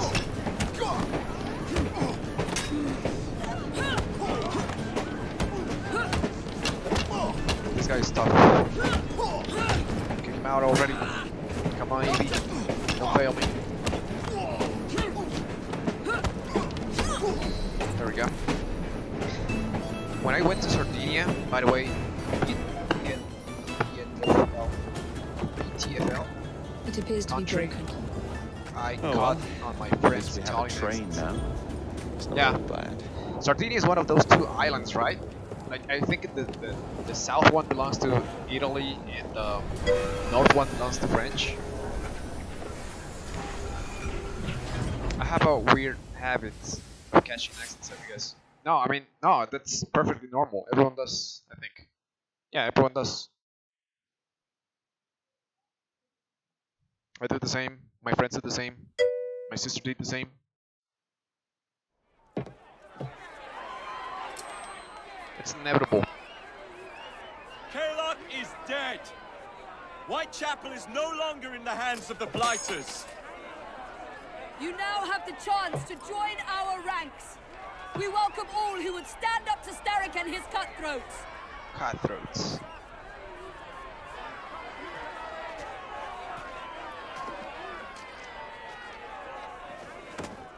This guy is tough. Kick him out already. Come on, Evie. Don't fail me. There we go. When I went to Sardinia, by the way, TFL. It appears to be Country. broken. I got on my friend's We have a Italian train accent. now. It's not Yeah. that bad. Sardinia is one of those two islands, right? Like I think the south one belongs to Italy and the north one belongs to French. I have a weird habit of catching accents, I guess. No, I mean, no, that's perfectly normal. Everyone does, I think. Yeah, everyone does. I did the same. My friends did the same. My sister did the same. It's inevitable. Kaylock is dead. Whitechapel is no longer in the hands of the Blighters. You now have the chance to join our ranks. We welcome all who would stand up to Starrick and his cutthroats. Cutthroats.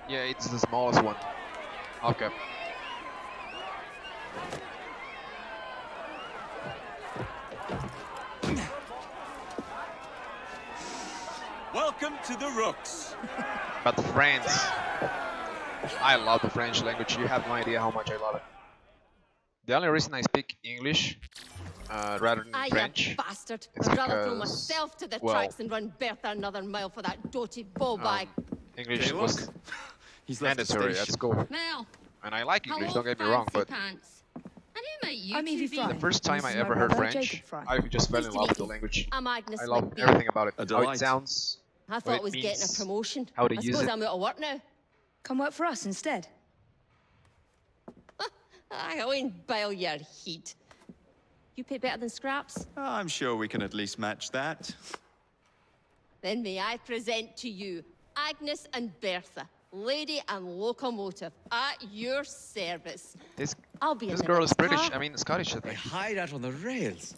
Yeah, it's the smallest one. Okay. Welcome to the Rooks. But France. I love the French language. You have no idea how much I love it. The only reason I speak English rather than French You bastard. is I'd rather throw because, myself to the well, tracks than run Bertha another mile for that doty ball bag. English Okay, was look. He's left the mandatory at station. school. Well, And I like English, hello, don't get me wrong, fancy but pants. And who might you I'm Evie two be? Fry. the first time This I is my ever heard brother, French, Jacob Fry. I just fell in Nice to love meet with the you. language. I'm Agnes I love Lightbeard. everything about it. A How delight. it sounds, I what thought it I was getting a means, promotion. how to I use suppose it. I'm out of work now. Come work for us instead. I go and boil your heat. You pay better than scraps? I'm sure we can at least match that. Then may I present to you Agnes and Bertha, lady and locomotive, at your service. I'll be in This the girl is next British, car. I mean Scottish, I A think. hideout on the rails.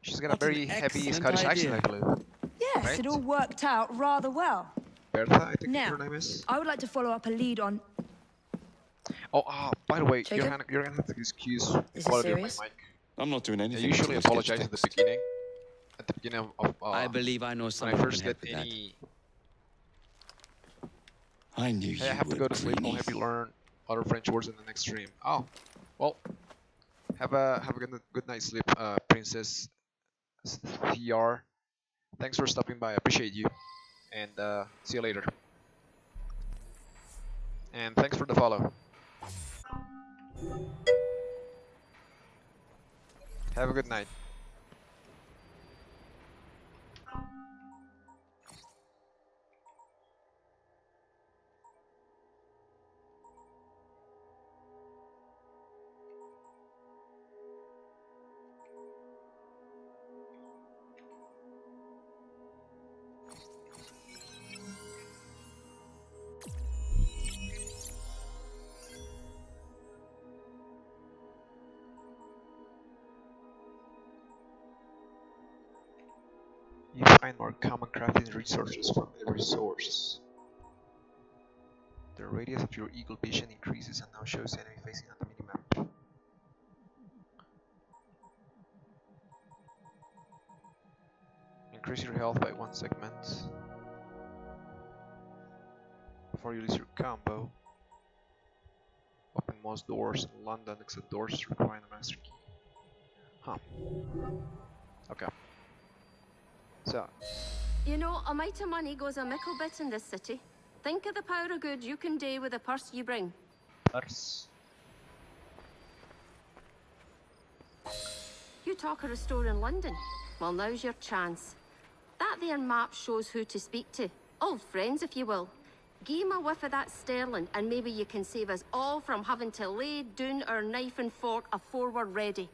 She's got a What an very heavy excellent Scottish idea. accent, I believe. Yes, Right? it all worked out rather well. Bertha, I think Now, her name is. I would like to follow up a lead on... Oh, by the way, you're Jacob? gonna have to excuse the Is this quality of my serious? mic. I'm not doing I anything. usually until this gets apologize at the fixed. beginning. At the beginning of I believe I know when I someone who first can help get with that. any. I knew Hey, you I have to would, go to sleep. I'll Queenie. have you learn other French words in the next stream. Oh, well, have a good night's sleep, Princess CR. Thanks for stopping by. I appreciate you, and see you later. And thanks for the follow. Have a good night. You find more common crafting resources from every source. The radius of your eagle vision increases and now shows the enemy facing on the minimap. Increase your health by 1 segment. Before you lose your combo. Open most doors in London except doors requiring a master key. Huh. Okay. So, You know, a mite of money goes a mickle bit in this city. Think of the power of good you can do with the purse you bring. purse. You talk of a store in London. Well, now's your chance. That there map shows who to speak to. Old friends, if you will. Give 'em a whiff of that sterling, and maybe you can save us all from having to lay down our knife and fork afore we're ready.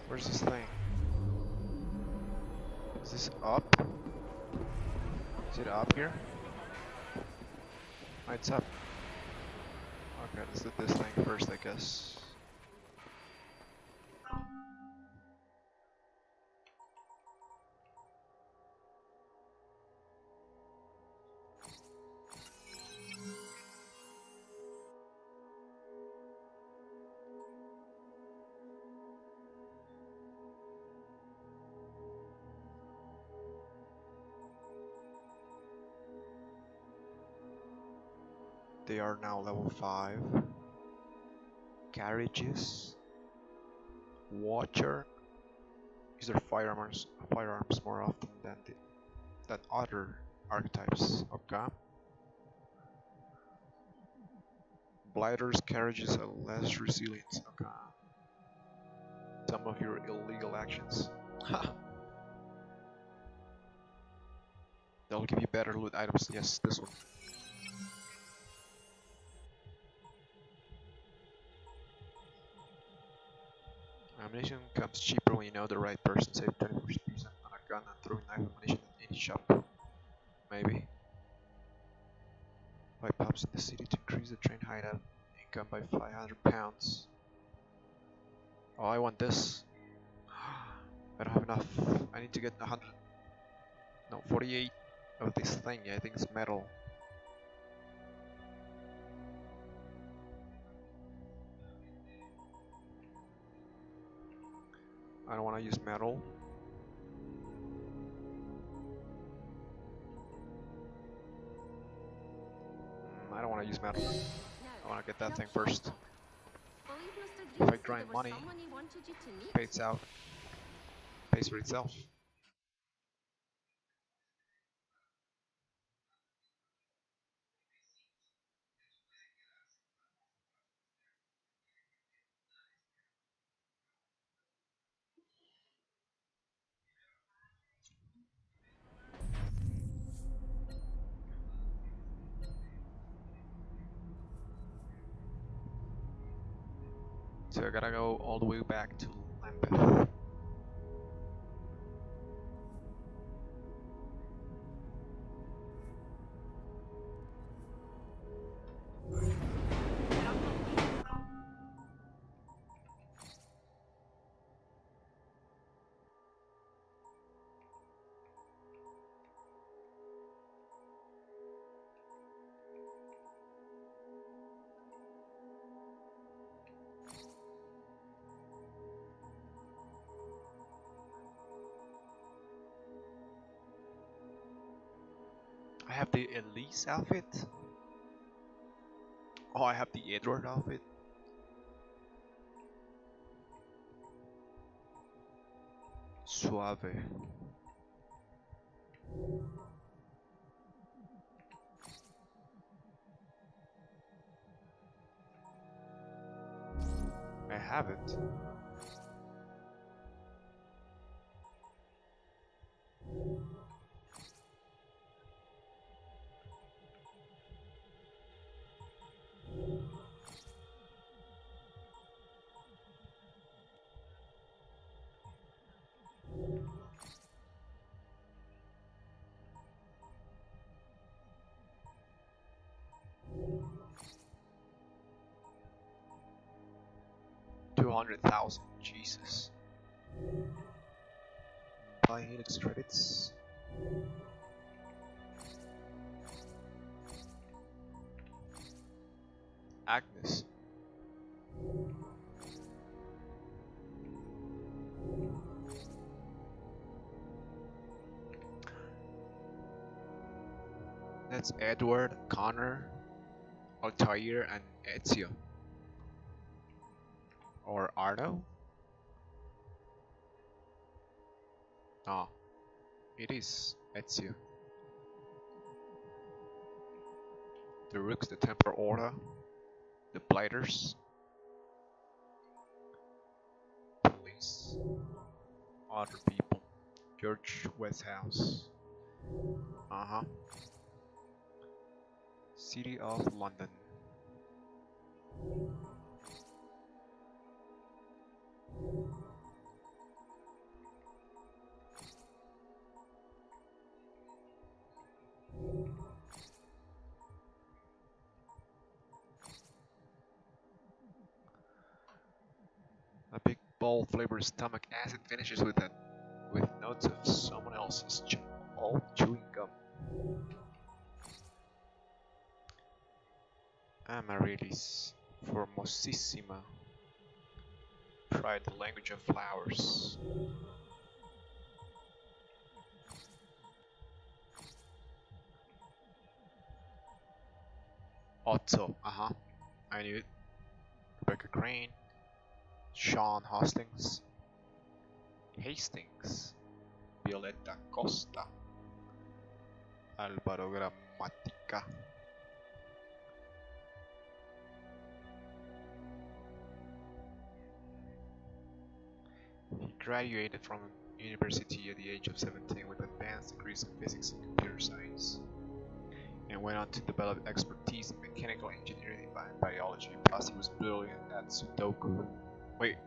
Where's this thing? Is this up? Is it up here? Oh, it's up. Okay, let's do this thing first, I guess. They are now level 5. Carriages. Watcher. Use their firearms more often than other archetypes. Okay. Blighters' carriages are less resilient. Okay. Some of your illegal actions. Ha! They'll give you better loot items. Yes, this one. Ammunition comes cheaper when you know the right person. Save 24% on a gun and throwing knife ammunition at any shop. Maybe. Buy pubs in the city to increase the train hideout income by 500 pounds. Oh, I want this. I don't have enough. I need to get 100. No, 48 of this thing. I think it's metal. I don't want to use metal. I don't want to use metal. I want to get that thing first. If I grind money, pays out. Pays for itself. So I gotta go all the way back to Lambeth. I have the Elise outfit. Oh, I have the Edward outfit. Suave. I have it. $200,000. Jesus. Buy Helix credits. Agnes. That's Edward, Connor, Altair, and Ezio. Or Arno? Oh, it is Ezio. The Rooks, the Templar Order, the Blighters, police, other people. George Westhouse. Uh-huh. City of London. A big bowl flavored stomach acid finishes with notes of someone else's old chewing gum. Amaryllis formosissima. Try the language of flowers. Otto, I knew it. Rebecca Crane, Sean Hastings, Violetta Costa, Alvaro Grammatica. He graduated from university at the age of 17 with advanced degrees in physics and computer science, and went on to develop expertise in mechanical engineering and biology. Plus, he was brilliant at Sudoku. Wait,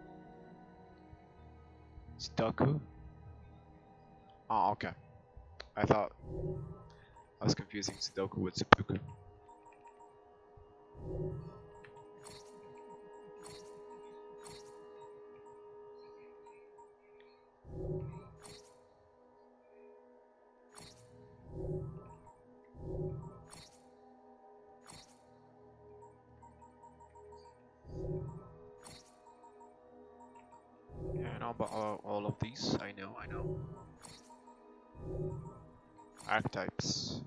Sudoku? Oh, okay. I thought I was confusing Sudoku with Seppuku. Yeah, I know about all of these. I know. Archetypes.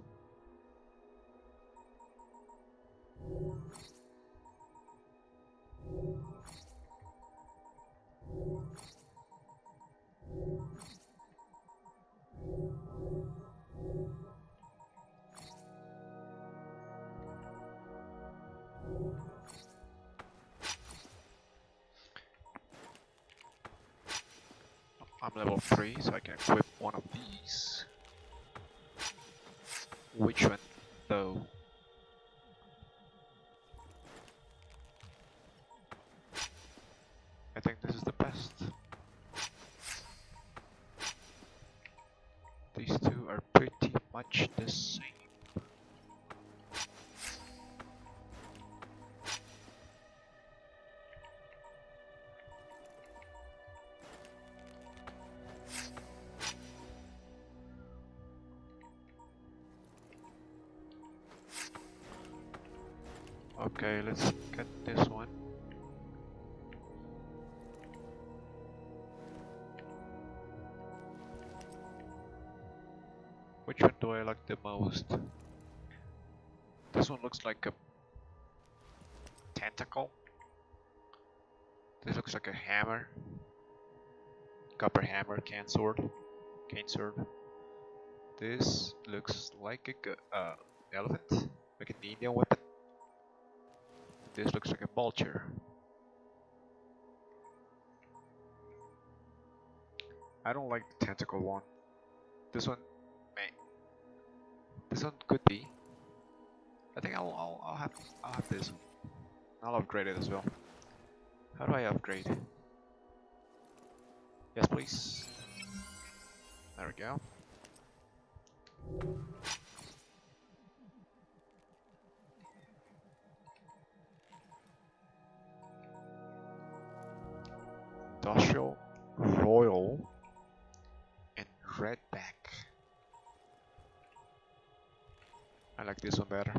I'm level 3, so I can equip one of these. Which one, though? I think this is the best. These two are pretty much the same. Okay, let's get this one. Which one do I like the most? This one looks like a tentacle. This looks like a hammer. Copper hammer, cane sword. This looks like a elephant, like an Indian weapon. This looks like a vulture. I don't like the tentacle one. This one, meh. This one could be. I think I'll have this one. I'll upgrade it as well. How do I upgrade? Yes, please. There we go. Industrial, Royal, and Redback. I like this one better.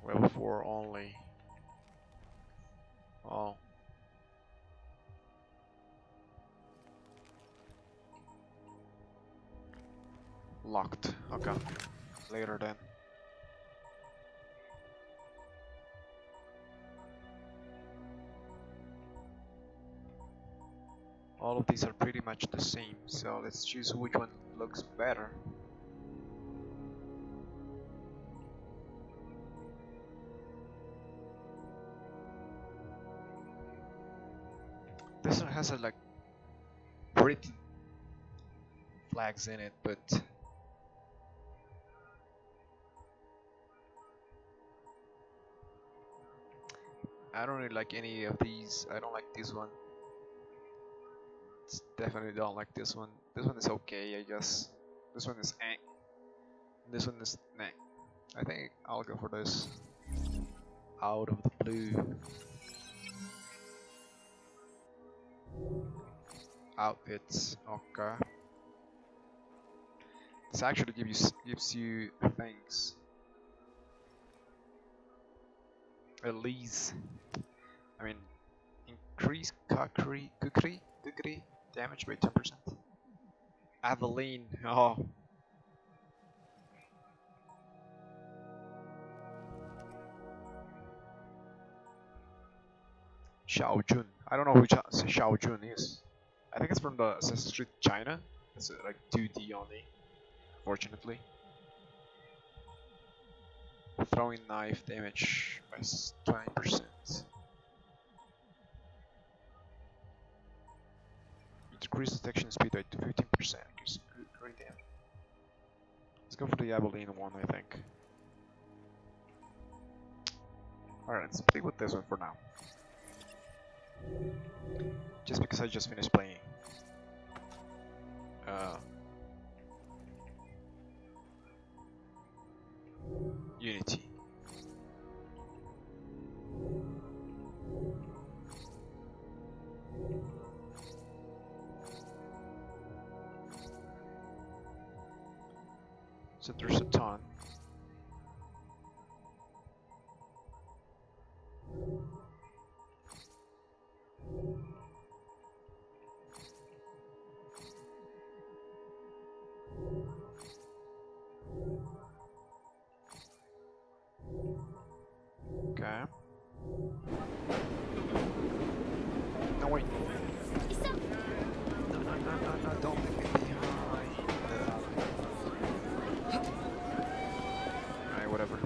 Level 4 only. Oh. Locked. Okay. Later then. All of these are pretty much the same, so let's choose which one looks better. This one has a like Britain flags in it, but I don't really like any of these. I don't like this one. Definitely don't like this one. This one is okay, I guess. This one is eh. This one is nah. I think I'll go for this. Out of the blue. Outfits, okay. This actually gives you things. Release. I mean, increase cookery damage by 10%. Aveline, oh. Xiao Jun. I don't know who Xiao Jun is. I think it's from the Assassin's Creed China. It's like 2D only, fortunately. Throwing knife damage by 20%. Increase detection speed by 15%. Gives great damage. Let's go for the Abilene one, I think. Alright, let's play with this one for now. Just because I just finished playing. Unity. So there's a ton. Okay. No, wait. No, don't leave me behind. Alright, whatever.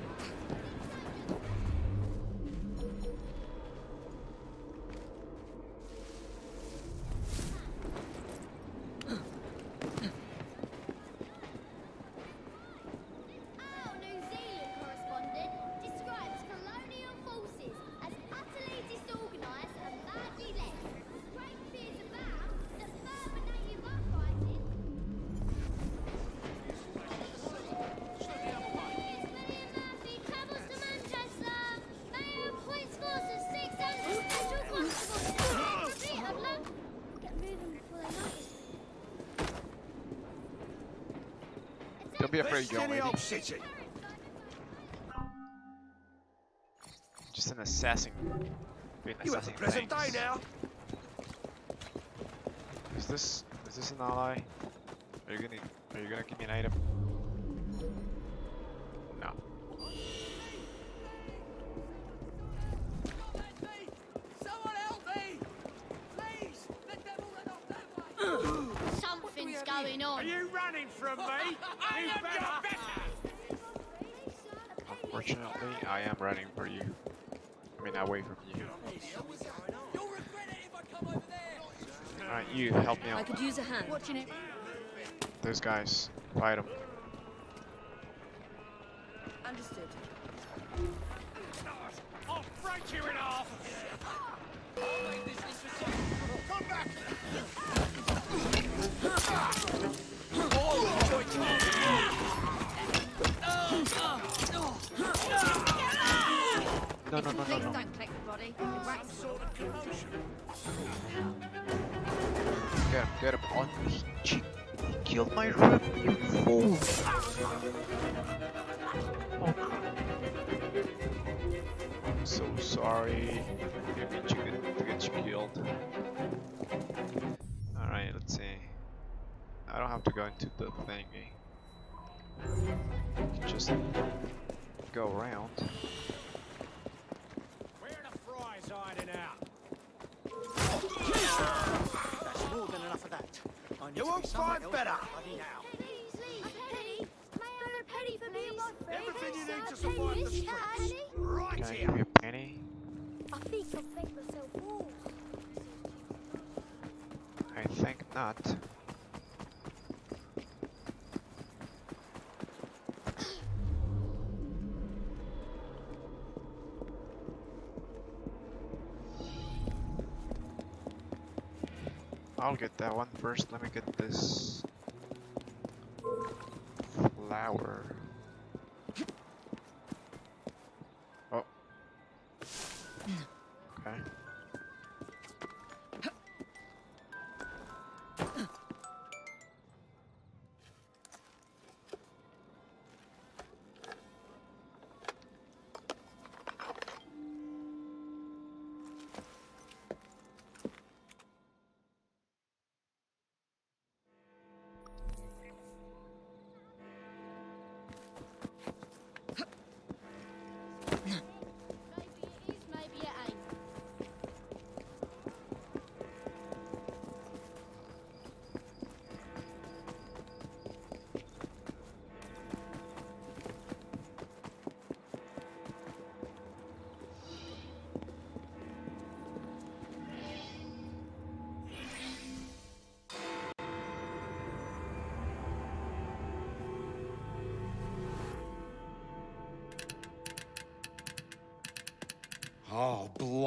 Don't be afraid, young lady. Just an assassin. You have the present day now. Is this an ally? Are you gonna give me an item? No. Someone help me! Please! The devil ran off that way! Something's going on. Are you running from me? You better. Unfortunately, I am running for you. I mean, away from you. You'll regret it if I come over there! Alright, you help me out. I could use a hand. Watching it. Those guys, fight them. Understood. I'll break you in half. Come back. No. Please don't click the body. It whacks. Sort of commotion. Get him on me. He killed my rep, you fool. Oh, I'm so sorry. I didn't mean to get you killed. Alright, let's see. I don't have to go into the thingy. Just go around. Where the fries hiding out? That's more than enough of that. You won't find better. Penny for me, my friend. Everything you need to survive the streets. Right Can I here. give you a penny? I think I'll make myself walls. I think not. I'll get that one first. Let me get this flower. Oh. Okay.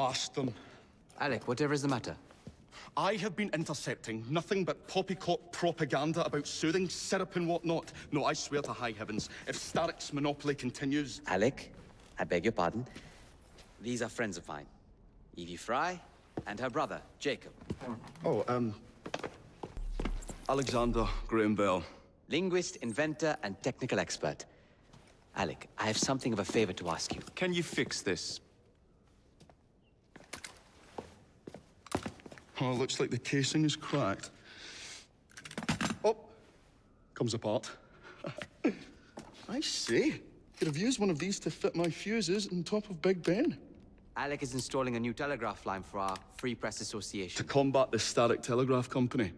blast them. Alec, whatever is the matter? I have been intercepting nothing but poppycock propaganda about soothing syrup and whatnot. No, I swear to high heavens, if Starrick's monopoly continues... Alec, I beg your pardon. These are friends of mine. Evie Fry and her brother, Jacob. Oh, Alexander Graham Bell. Linguist, inventor, and technical expert. Alec, I have something of a favor to ask you. Can you fix this? Oh, looks like the casing is cracked. Oh, comes apart. I see. Could have used one of these to fit my fuses on top of Big Ben. Alec is installing a new telegraph line for our Free Press Association. To combat the Starrick Telegraph Company.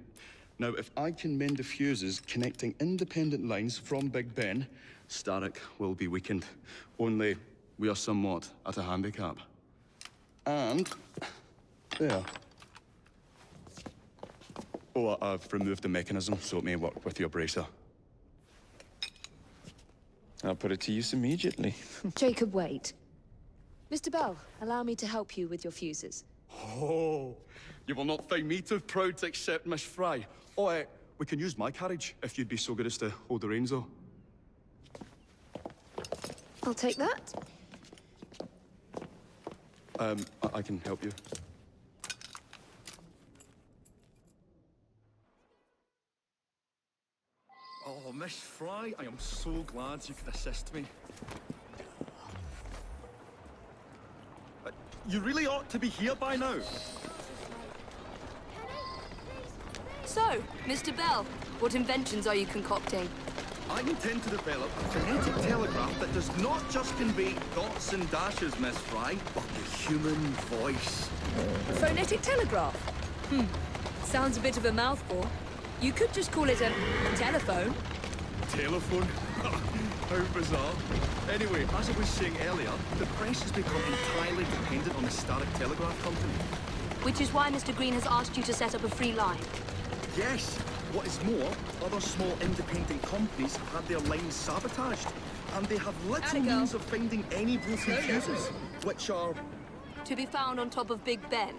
Now, if I can mend the fuses connecting independent lines from Big Ben, Starrick will be weakened. Only we are somewhat at a handicap. And... there. Oh, I've removed the mechanism so it may work with your bracer. I'll put it to use immediately. Jacob, wait. Mr. Bell, allow me to help you with your fuses. Oh, you will not find me too proud to accept Miss Fry. Oh, we can use my carriage, if you'd be so good as to hold the reins, though. I'll take that. I can help you. Oh, Miss Fry, I am so glad you could assist me. But you really ought to be here by now. So, Mr. Bell, what inventions are you concocting? I intend to develop a phonetic telegraph that does not just convey dots and dashes, Miss Fry, but the human voice. Phonetic telegraph? Sounds a bit of a mouthful. You could just call it a telephone. Telephone? How bizarre. Anyway, as I was saying earlier, the press has become entirely dependent on the Starrick Telegraph Company. Which is why Mr. Green has asked you to set up a free line. Yes. What is more, other small independent companies have had their lines sabotaged, and they have little means of finding any broken fuses, which are... To be found on top of Big Ben.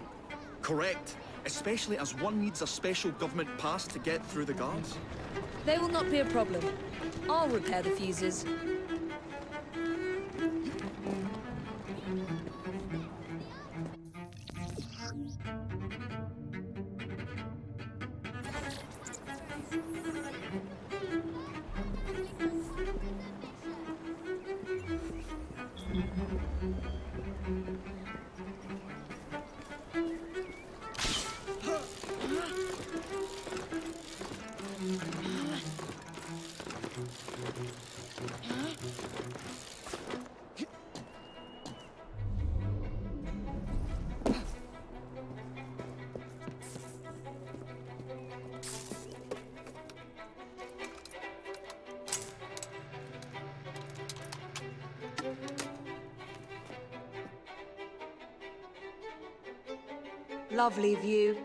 Correct. Especially as one needs a special government pass to get through the guards. They will not be a problem. I'll repair the fuses. Lovely view.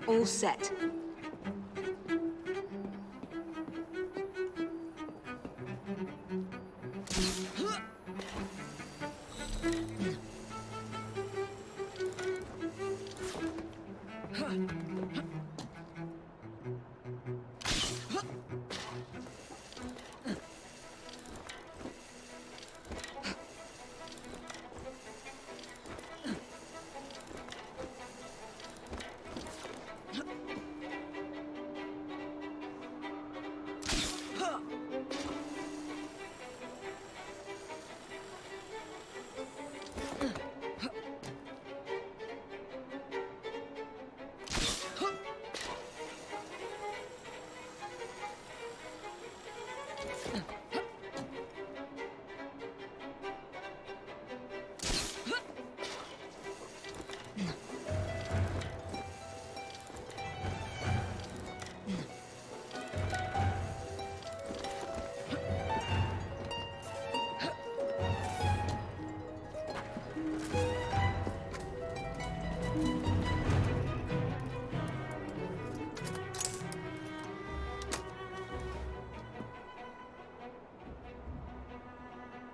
All set.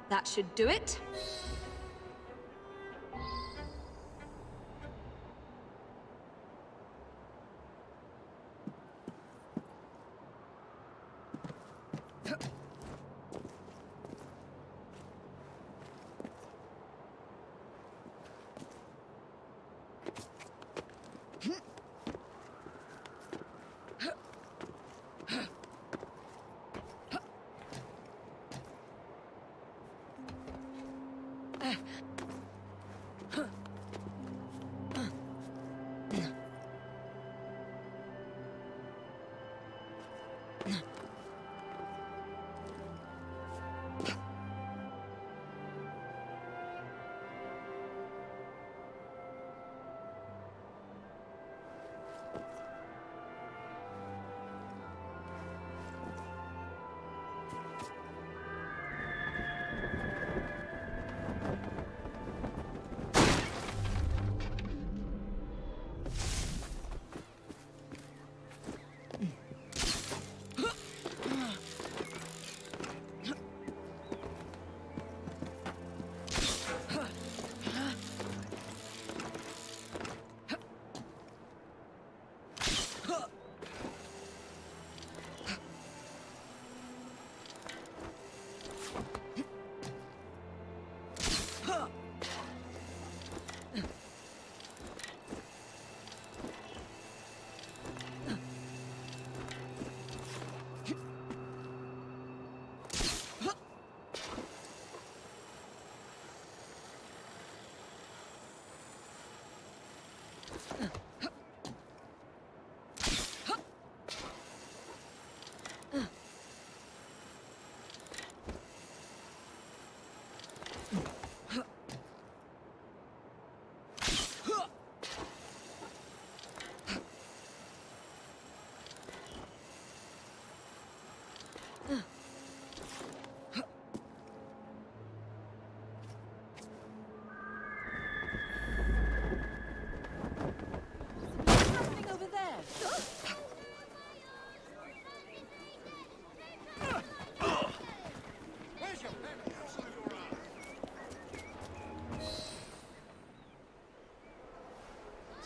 That should do it.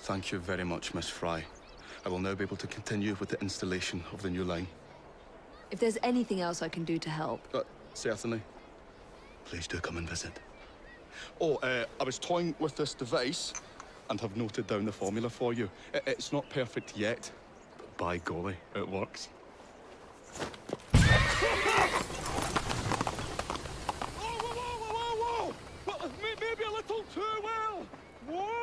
Thank you very much, Miss Fry. I will now be able to continue with the installation of the new line. If there's anything else I can do to help... Certainly. Please do come and visit. Oh, I was toying with this device and have noted down the formula for you. It's not perfect yet, but by golly, it works. Whoa! Maybe a little too well! Whoa!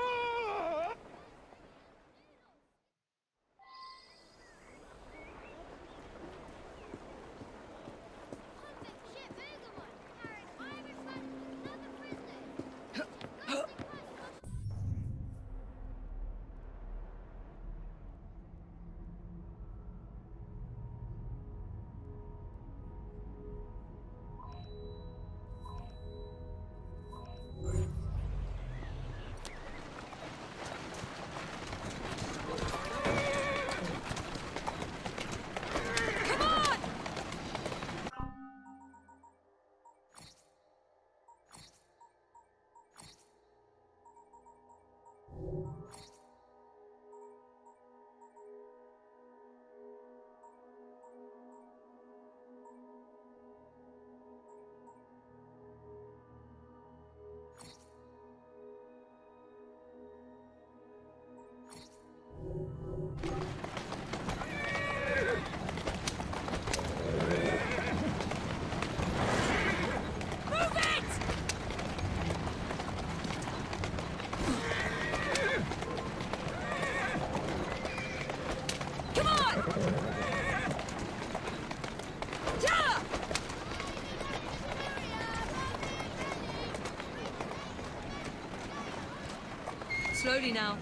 Slowly now.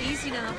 Easy now.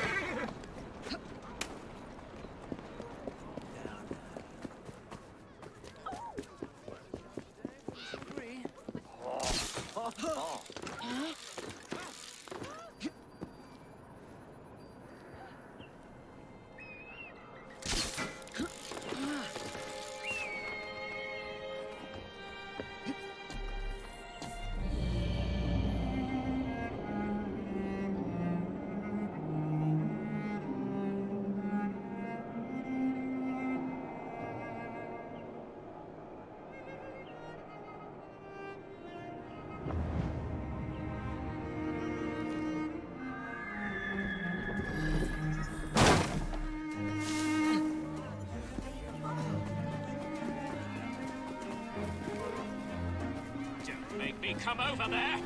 Make me come over there!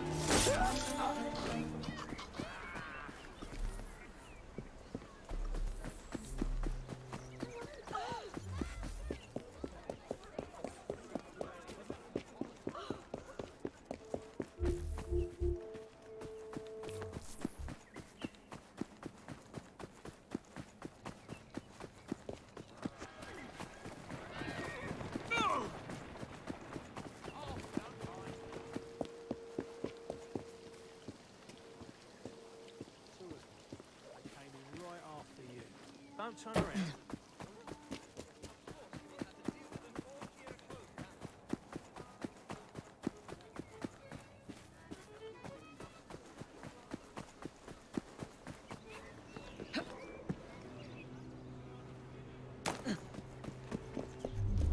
Don't turn around.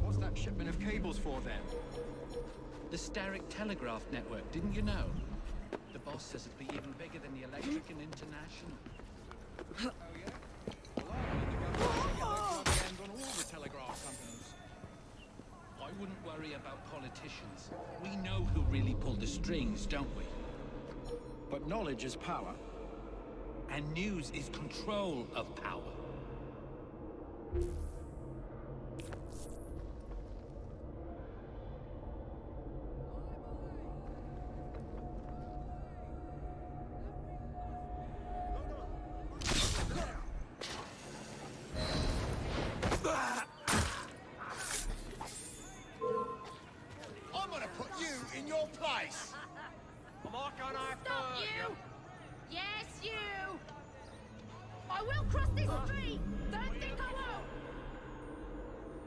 What's that shipment of cables for, then? The Starrick Telegraph Network, didn't you know? The boss says it'll be even bigger than the Electric and International. I wouldn't worry about politicians. We know who really pulled the strings, don't we? But knowledge is power. And news is control of power. I'm gonna put you in your place. Am I gonna have to... Stop you! Yes, you! I will cross this street! Don't think I won't!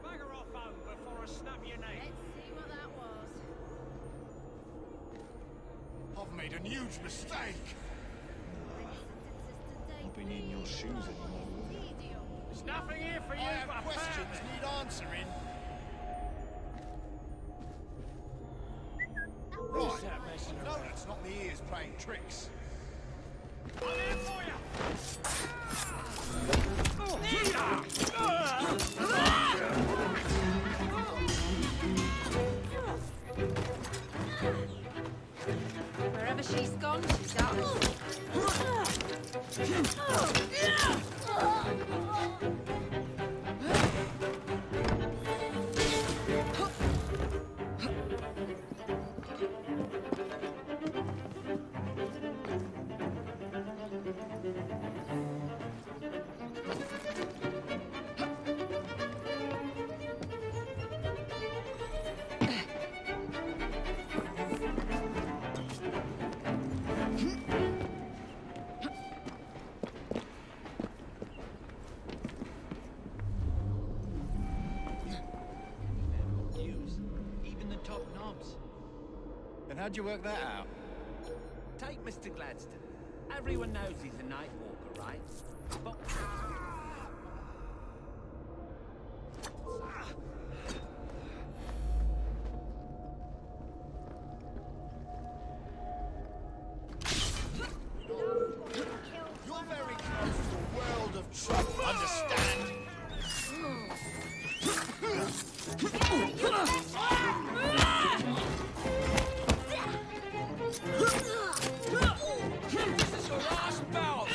Bugger off home before I snap your neck. Let's see what that was. I've made a huge mistake. I've been eating your shoes anymore. There's nothing here for you I have but a questions fan. need answering. Right. No, that's not me ears playing tricks. I'm here for you. Wherever she's gone, she's out. Even the top knobs. Then how'd you work that out? Take Mr. Gladstone. Everyone knows he's a night walker, right? But... You're very close to a world of trouble, understand? This is your last bout,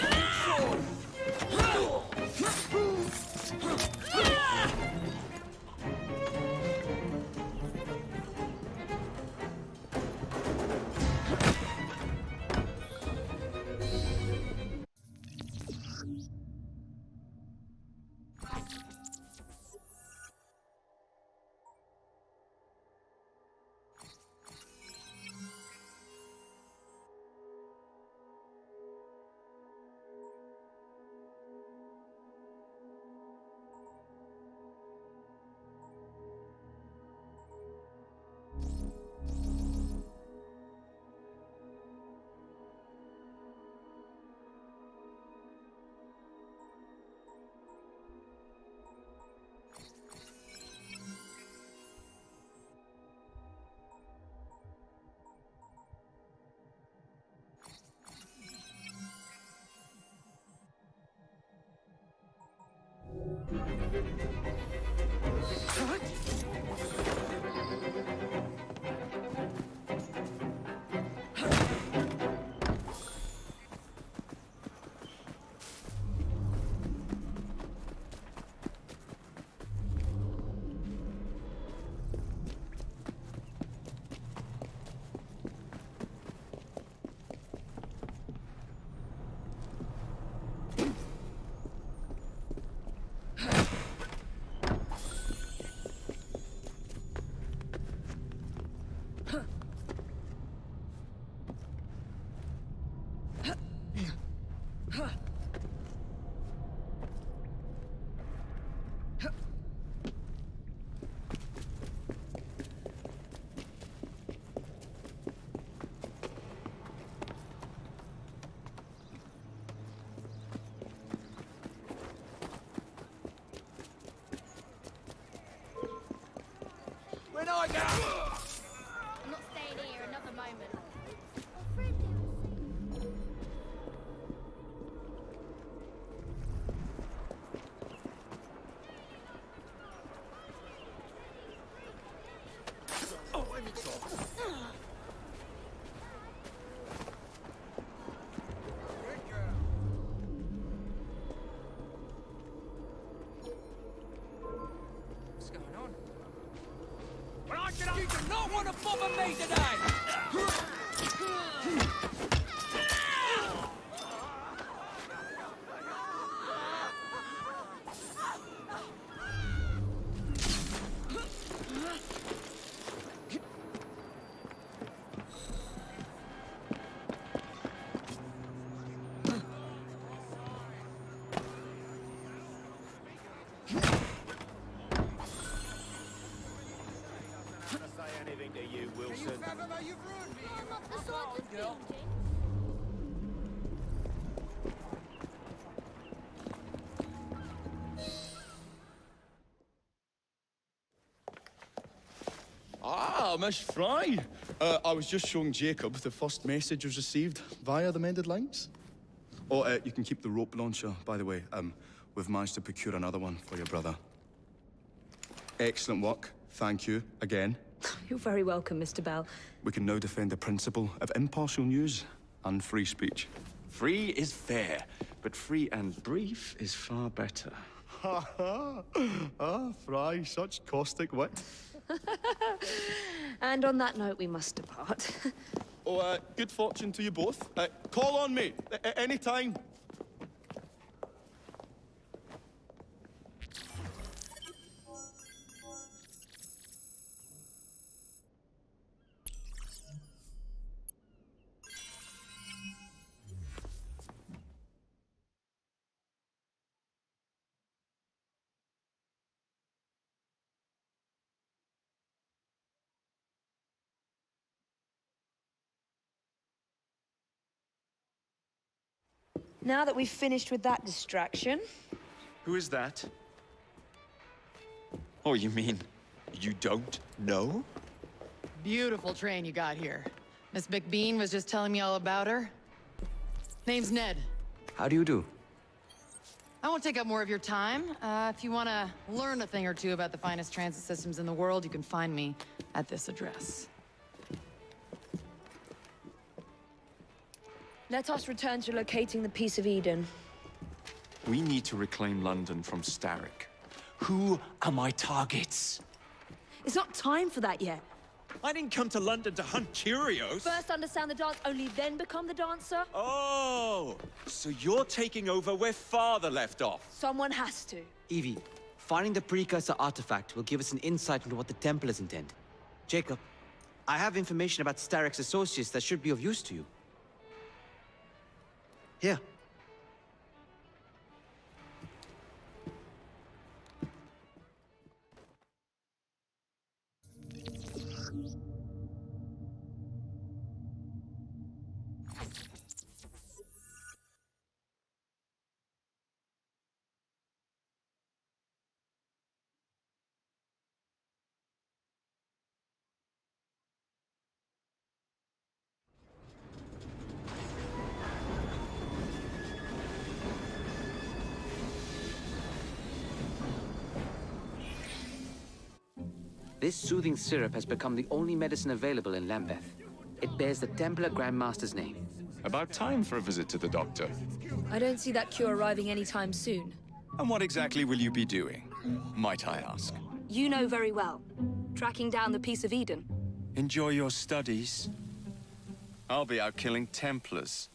When I go! I'm not staying here another moment. Oh, let me talk. What's going on? When I get up, you do not want to bother me today! Say anything to you, Wilson. Girl. Ah, Miss Fry. I was just showing Jacob the first message was received via the mended lines. Oh, you can keep the rope launcher, by the way. We've managed to procure another one for your brother. Excellent work. Thank you again. You're very welcome, Mr. Bell. We can now defend the principle of impartial news and free speech. Free is fair, but free and brief is far better. Ha ha! Ah, Fry, such caustic wit. And on that note, we must depart. Oh, good fortune to you both. Call on me, any time. Now that we've finished with that distraction... Who is that? Oh, you mean you don't know? Beautiful train you got here. Miss McBean was just telling me all about her. Name's Ned. How do you do? I won't take up more of your time. If you want to learn a thing or two about the finest transit systems in the world, you can find me at this address. Let us return to locating the Piece of Eden. We need to reclaim London from Starrick. Who are my targets? It's not time for that yet. I didn't come to London to hunt Cheerios. First understand the dance, only then become the dancer? Oh, so you're taking over where Father left off. Someone has to. Evie, finding the precursor artifact will give us an insight into what the Templars intend. Jacob, I have information about Starrick's associates that should be of use to you. Here. This soothing syrup has become the only medicine available in Lambeth. It bears the Templar Grandmaster's name. About time for a visit to the doctor. I don't see that cure arriving anytime soon. And what exactly will you be doing, might I ask? You know very well. Tracking down the Piece of Eden. Enjoy your studies. I'll be out killing Templars.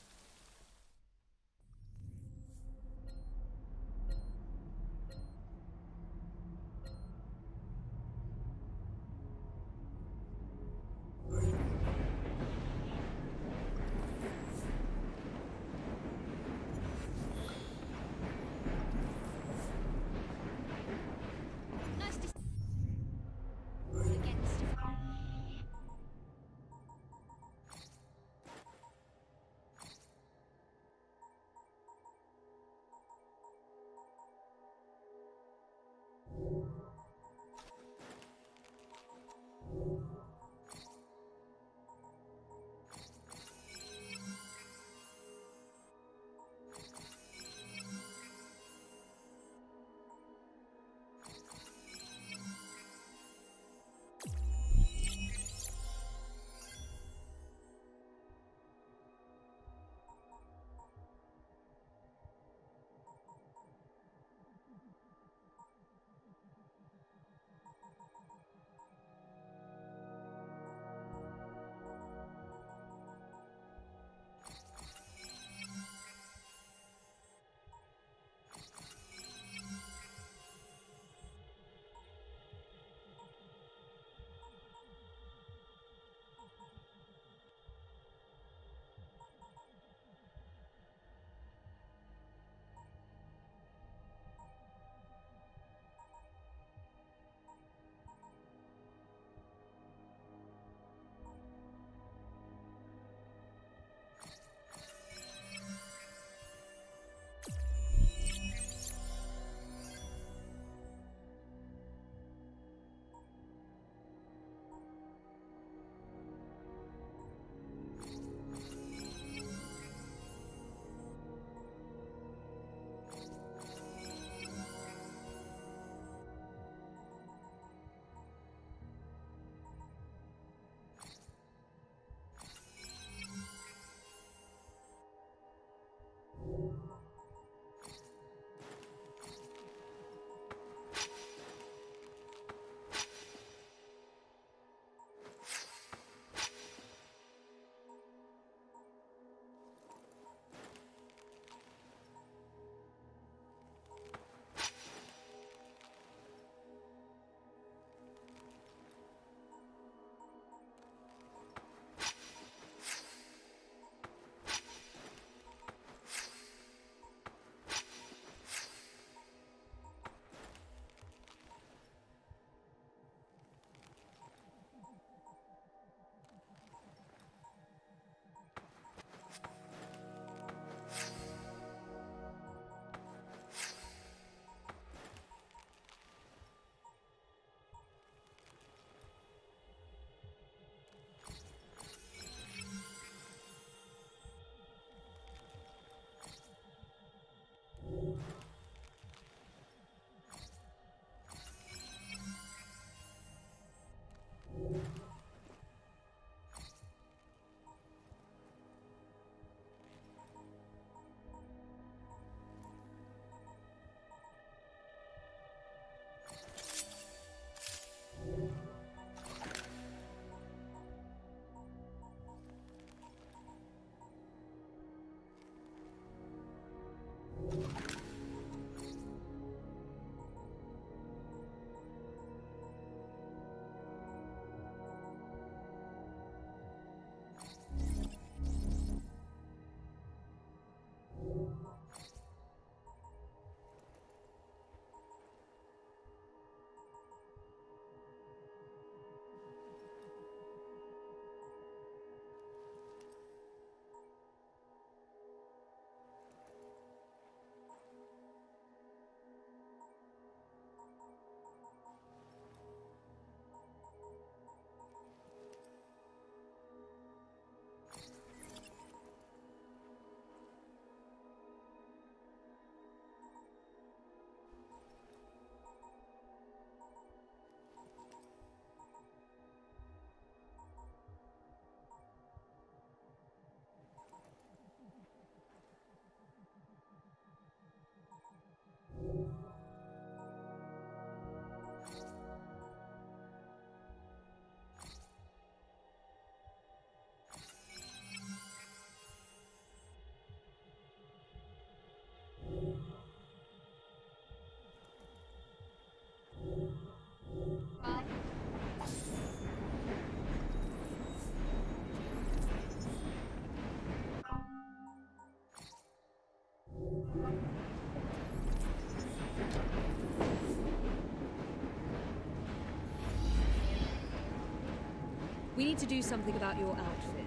We need to do something about your outfit.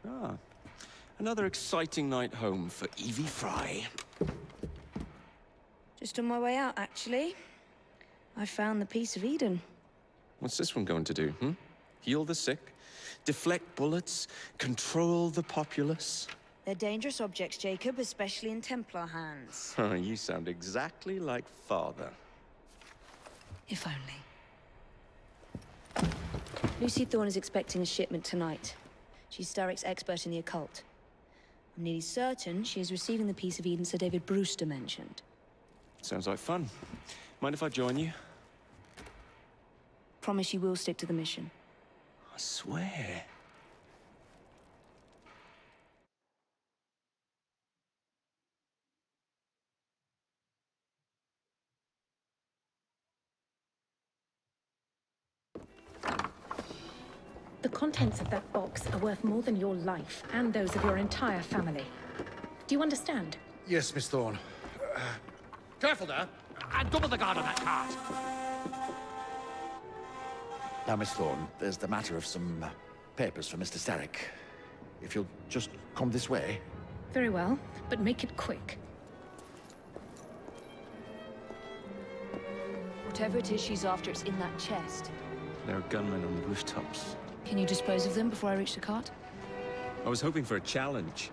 Ah, another exciting night home for Evie Fry. Just on my way out, actually. I found the piece of Eden. What's this one going to do, hmm? Heal the sick, deflect bullets, control the populace? They're dangerous objects, Jacob, especially in Templar hands. You sound exactly like Father. If only. Lucy Thorne is expecting a shipment tonight. She's Starrick's expert in the occult. I'm nearly certain she is receiving the piece of Eden Sir David Brewster mentioned. Sounds like fun. Mind if I join you? Promise you will stick to the mission. I swear. The contents of that box are worth more than your life and those of your entire family. Do you understand? Yes, Miss Thorne. Careful there! And double the guard on that cart! Now, Miss Thorne, there's the matter of some papers for Mr. Starrick. If you'll just come this way. Very well, but make it quick. Whatever it is she's after, it's in that chest. There are gunmen on the rooftops. Can you dispose of them before I reach the cart? I was hoping for a challenge.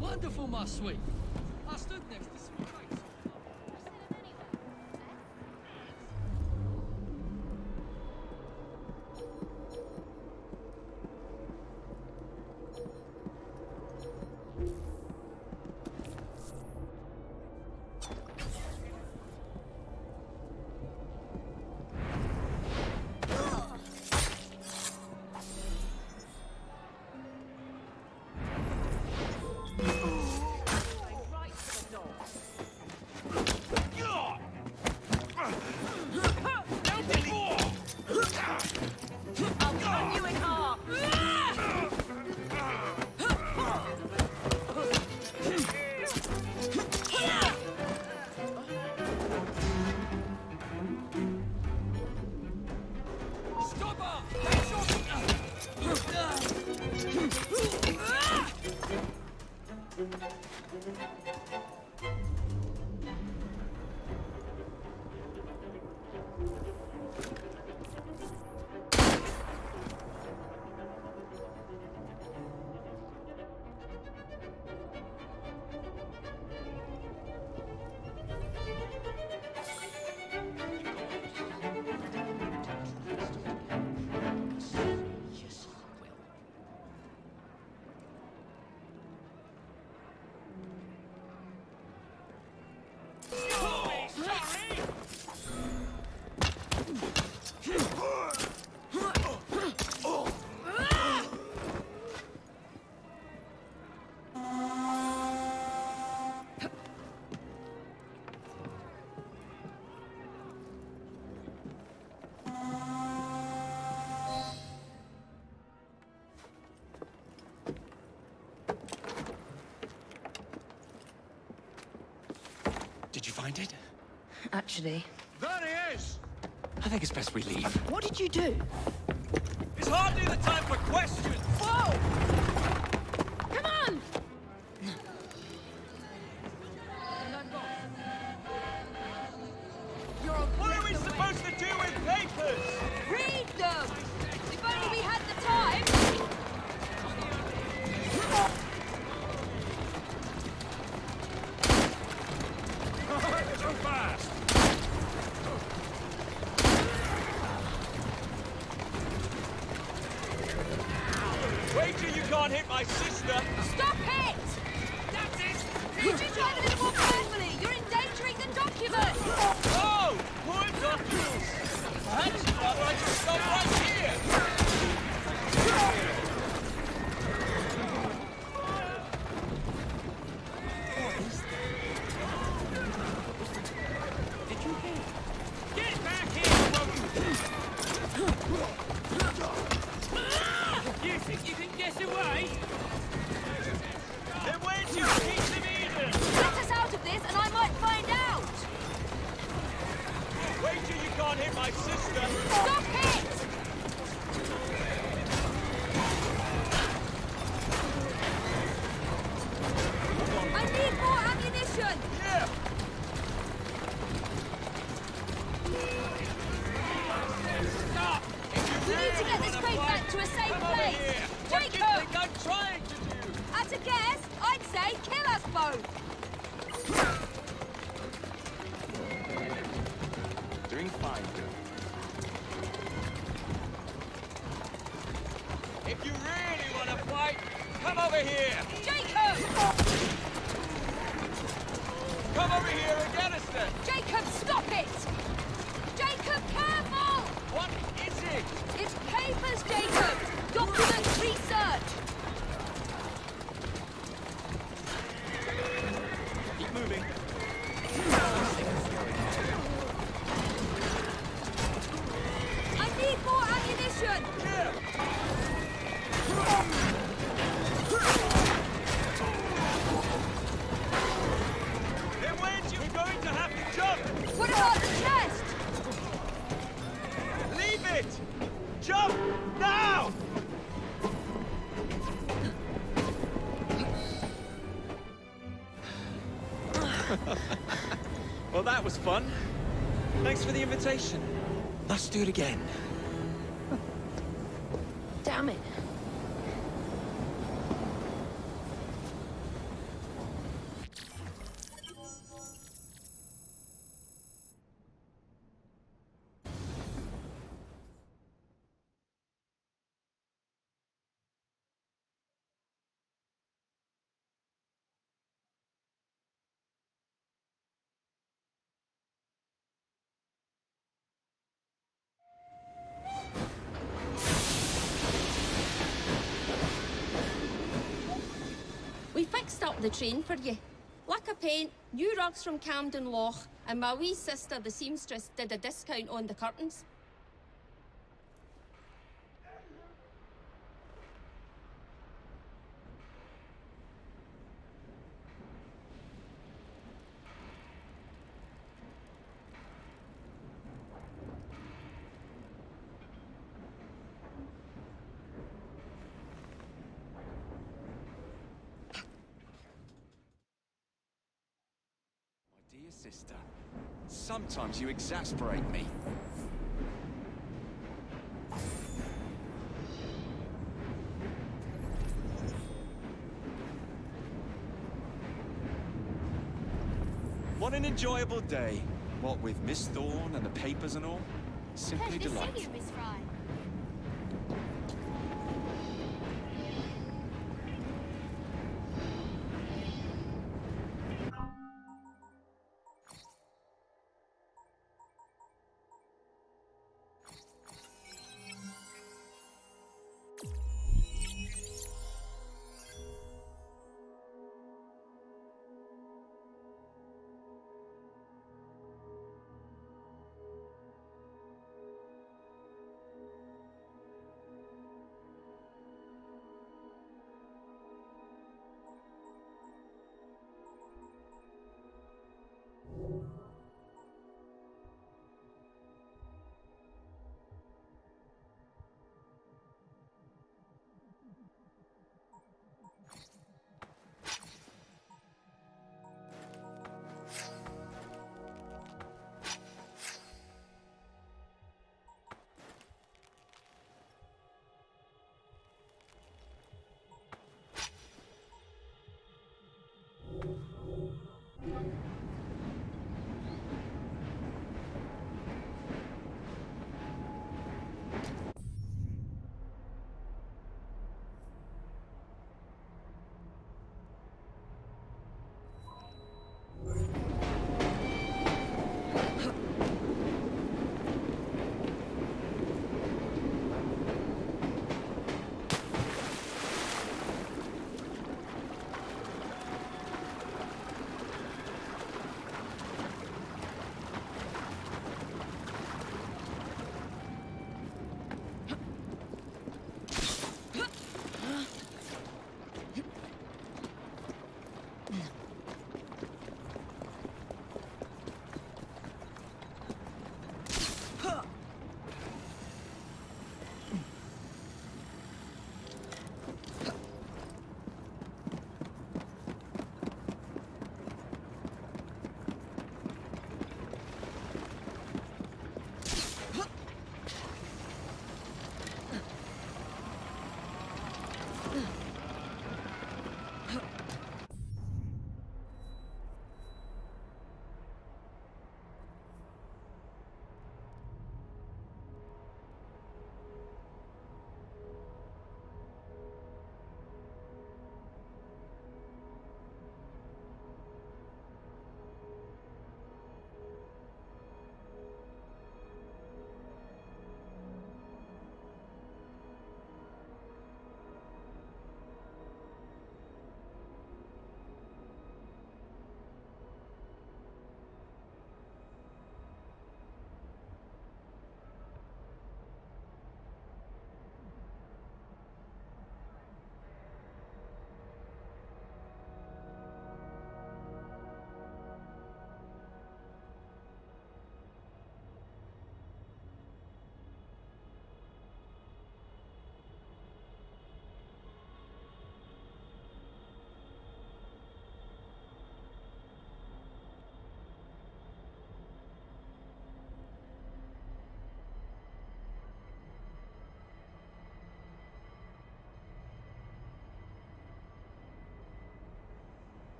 Wonderful, my sweet. I stood next to some crates. Did you find it? Actually, There he is! I think it's best we leave. what did you do? It's hardly the time for questions! Whoa! Come on! What are we supposed to do with papers? Read them! If only we had the time! can't hit my sister! Stop it! That's it! Could you drive a little more carefully? You're endangering the document! Oh! Poor documents! Perhaps you'd rather I just stop right here! Did you hear? Get back here, You think you can get away? Then where's your piece of Eden? Let us out of this and I might find out! Wait till you can't hit my sister! Stop it! I need more ammunition! Yeah! Stop! We need to get this crate back to a safe place! What do you Jacob! think I'm trying to do? At a guess, I'd say kill us both! Doing fine, Bill. If you really want to fight, come over here! Jacob! Come over here and get us then! Jacob, stop it! Jacob, careful! What is it? It's papers, Jacob! Documents, research! Keep moving. I need more ammunition! Here! Then where's you going to have to jump? What about the chest? Leave it! Jump! Now! Well, that was fun. Thanks for the invitation. Let's do it again. Damn it. We fixed up the train for you. Lacquer paint, new rugs from Camden Loch, and my wee sister, the seamstress, did a discount on the curtains. Dear sister, sometimes you exasperate me. What an enjoyable day. What with Miss Thorne and the papers and all. Simply delightful. Miss Fry.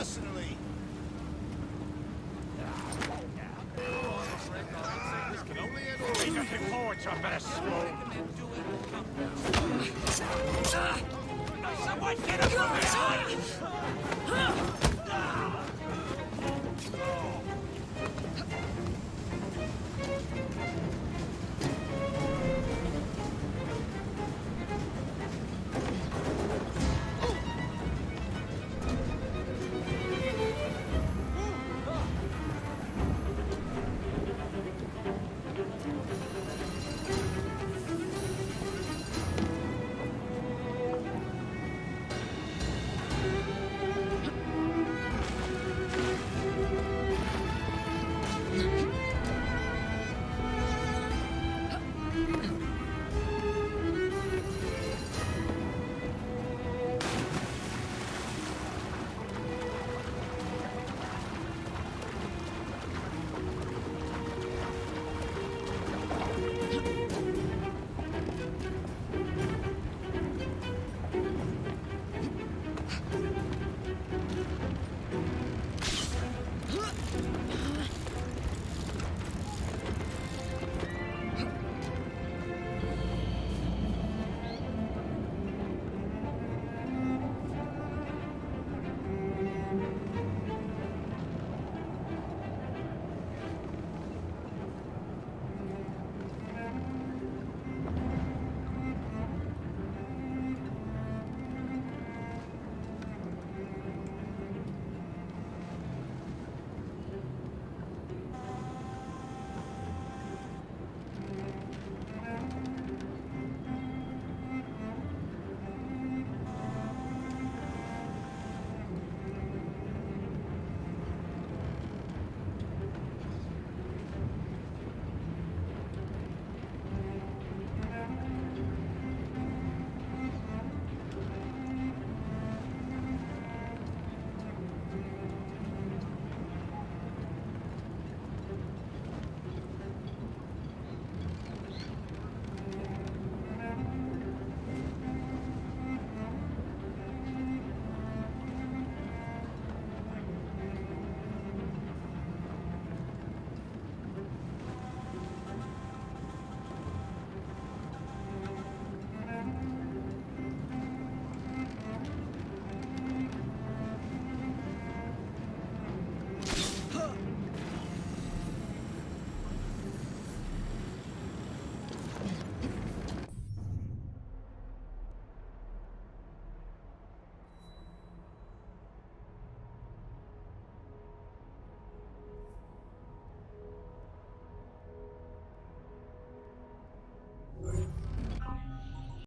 personally. This can only end well. We're looking forward to a bit of smoke. Someone get him from behind!